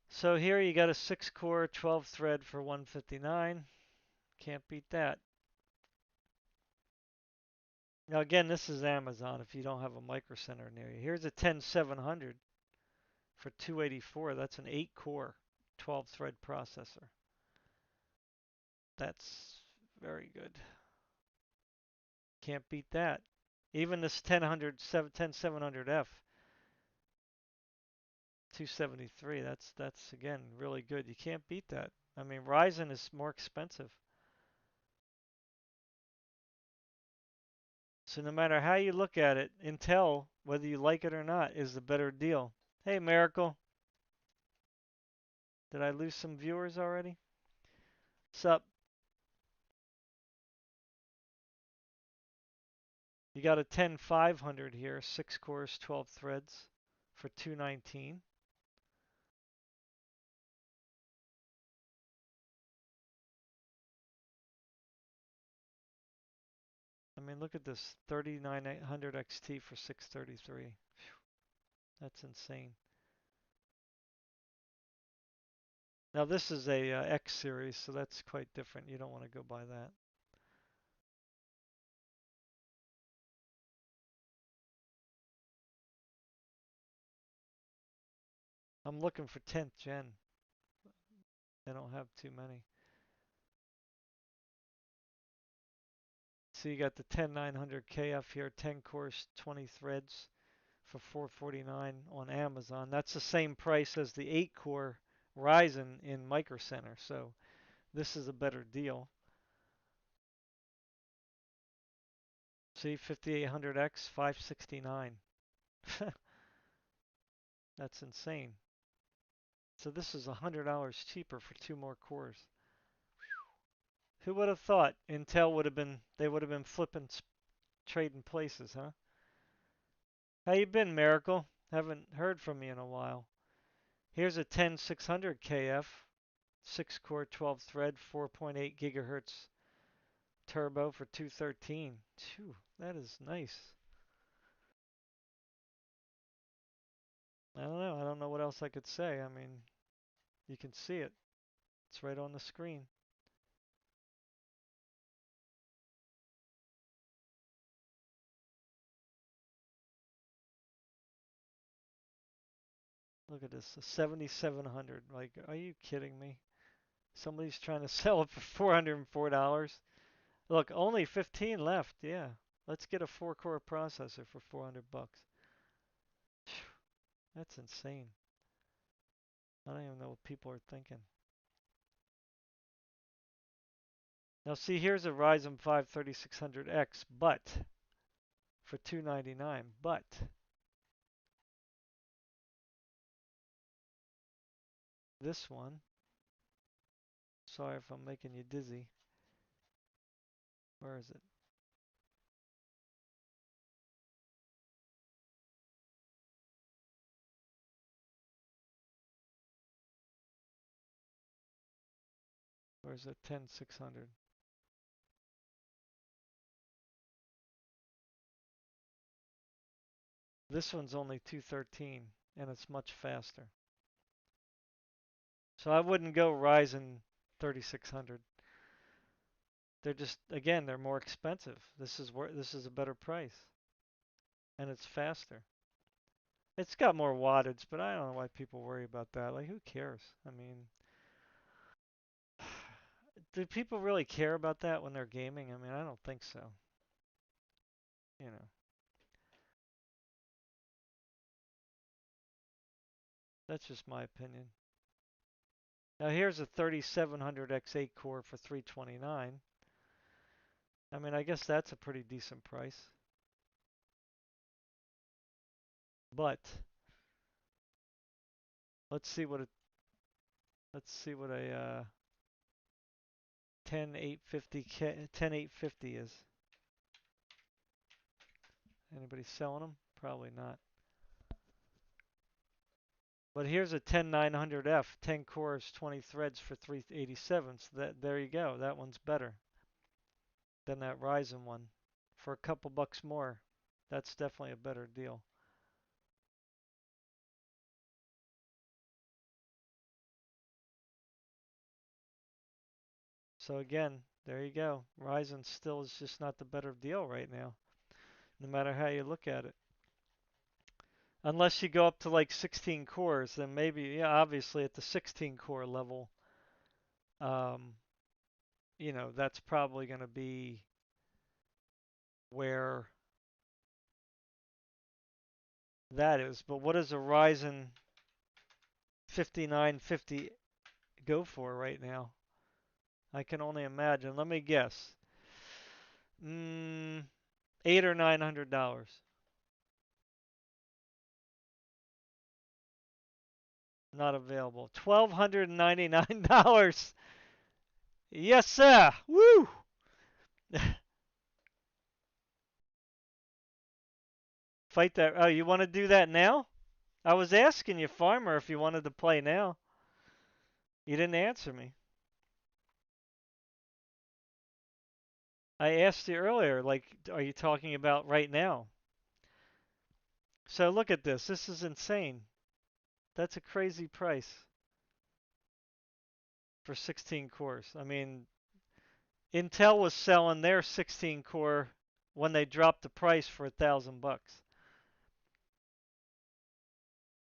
So here you got a 6-core 12 thread for 159. Can't beat that. Now again, this is Amazon if you don't have a Micro Center near you. Here's a 10700 for 284. That's an 8-core. 12 thread processor. That's very good. Can't beat that. Even this 10700F 273, that's again really good. You can't beat that. I mean, Ryzen is more expensive. So no matter how you look at it, Intel, whether you like it or not, is the better deal. Hey, Miracle. Did I lose some viewers already? Sup? You got a 10500 here, 6 cores, 12 threads for 219. I mean, look at this 39800 XT for 633. That's insane. Now this is a X series, so that's quite different. You don't want to go by that. I'm looking for 10th gen. They don't have too many. So you got the 10900 KF here, 10 cores, 20 threads for 449 on Amazon. That's the same price as the 8 core Ryzen in Micro Center. So this is a better deal. See, 5800X, 569. That's insane. So this is $100 cheaper for 2 more cores. Who would have thought Intel would have been, they would have been flipping, trading places, huh? How you been, Miracle? Haven't heard from you in a while. Here's a 10600 KF, 6 core, 12 thread, 4.8 gigahertz turbo for 213. Phew, that is nice. I don't know. I don't know what else I could say. I mean, you can see it. It's right on the screen. Look at this, a 7700. Like, are you kidding me? Somebody's trying to sell it for $404. Look, only 15 left. Yeah. Let's get a 4-core processor for 400 bucks. That's insane. I don't even know what people are thinking. Now see, here's a Ryzen 5 3600X, but for 299, but this one, sorry if I'm making you dizzy. Where is it? Where's the 10600? This one's only 213 and it's much faster. So I wouldn't go Ryzen 3600. They're just, again, they're more expensive. This is a better price and it's faster. It's got more wattage, but I don't know why people worry about that. Like, who cares? I mean, do people really care about that when they're gaming? I mean, I don't think so. You know, that's just my opinion. Now here's a 3700X 8 core for 329. I mean, I guess that's a pretty decent price. But let's see what a 10850 is. Anybody selling them? Probably not. But here's a 10900F, 10 cores, 20 threads for 387. So that there you go. That one's better than that Ryzen one for a couple bucks more. That's definitely a better deal. So again, there you go. Ryzen still is just not the better deal right now, no matter how you look at it. Unless you go up to like 16 cores, then maybe, yeah, obviously at the 16 core level, um, that's probably going to be where that is. But what does a Ryzen 5950 go for right now? I can only imagine. Let me guess. Mm, $800 or $900. Not available. $1,299. Yes, sir. Woo! Fight that. Oh, you want to do that now? I was asking you, Farmer, if you wanted to play now. You didn't answer me. I asked you earlier, like, are you talking about right now? So look at this. This is insane. That's a crazy price for 16 cores. I mean, Intel was selling their 16 core when they dropped the price for $1,000.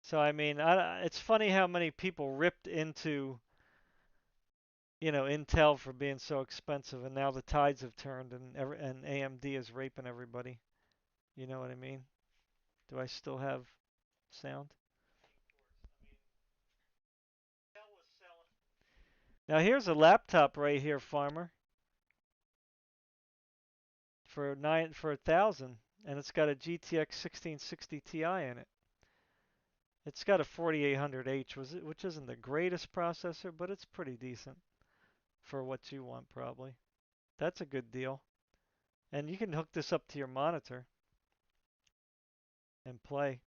So I mean, it's funny how many people ripped into Intel for being so expensive, and now the tides have turned, and AMD is raping everybody. You know what I mean? Do I still have sound? Now here's a laptop right here, Farmer, for 1,000, and it's got a GTX 1660 Ti in it. It's got a 4800H, which isn't the greatest processor, but it's pretty decent for what you want probably. That's a good deal. And you can hook this up to your monitor and play.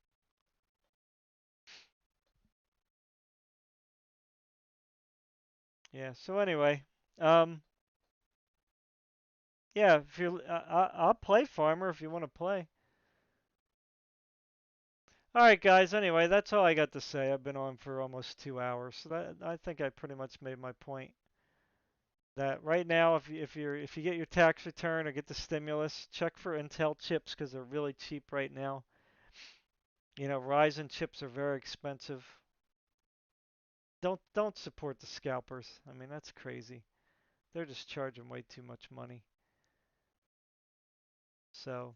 Yeah. So anyway, um, yeah. If you, I'll play Farmer if you want to play. All right, guys. Anyway, that's all I got to say. I've been on for almost 2 hours, so I think I pretty much made my point. That right now, if you get your tax return or get the stimulus, check for Intel chips because they're really cheap right now. Ryzen chips are very expensive. Don't support the scalpers. I mean, that's crazy. They're just charging way too much money. So,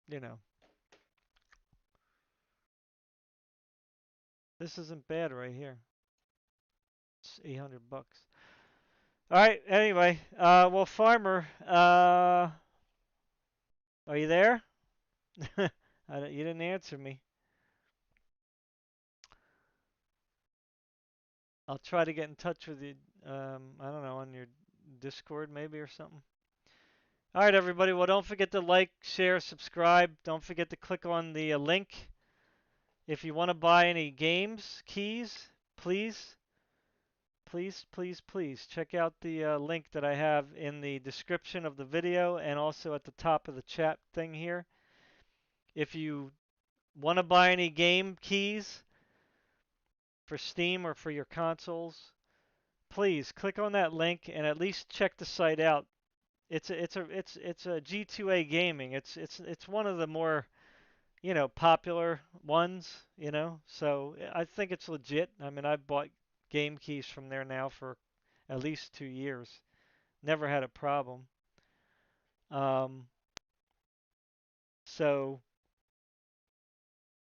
you know, this isn't bad right here. It's $800. All right. Anyway, well, Farmer, are you there? You didn't answer me. I'll try to get in touch with you. I don't know, on your Discord maybe or something. All right, everybody. Well, don't forget to like, share, subscribe. Don't forget to click on the link if you want to buy any games, keys. Please, please, please, please check out the link that I have in the description of the video and also at the top of the chat thing here. If you want to buy any game keys for Steam or for your consoles, please click on that link and at least check the site out. It's a G2A gaming. It's one of the more popular ones. So I think it's legit. I mean, I've bought game keys from there now for at least 2 years. Never had a problem. Um, so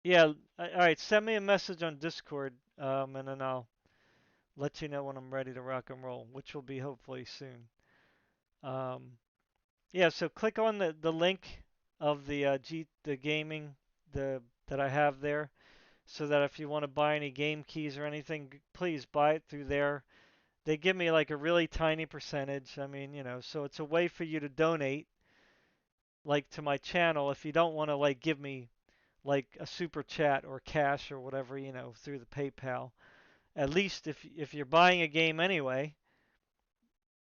yeah, all right. Send me a message on Discord, and then I'll let you know when I'm ready to rock and roll, which will be hopefully soon. Um, yeah. So click on the link of the gaming that I have there, so that if you want to buy any game keys or anything, please buy it through there. They give me like a really tiny percentage. I mean, so it's a way for you to donate like to my channel if you don't want to like give me like a super chat or cash or whatever, through the PayPal. At least if you're buying a game anyway,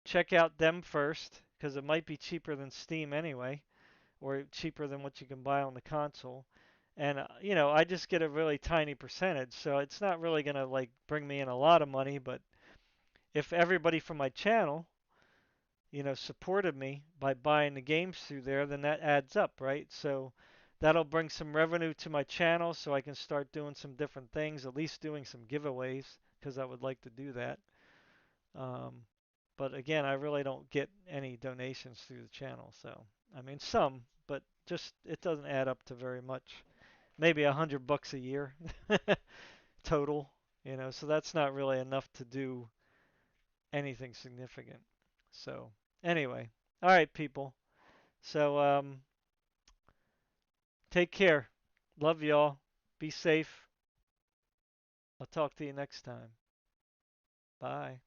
check out them first because it might be cheaper than Steam anyway, or cheaper than what you can buy on the console. And I just get a really tiny percentage, so it's not really gonna like bring me in a lot of money. But if everybody from my channel, supported me by buying the games through there, then that adds up, right? So That'll bring some revenue to my channel so I can start doing some different things, at least doing some giveaways, because I would like to do that. Um, but again, I really don't get any donations through the channel, so I mean some, but just it doesn't add up to very much. Maybe $100 a year total, so that's not really enough to do anything significant. So anyway, all right, people. So take care. Love y'all. Be safe. I'll talk to you next time. Bye.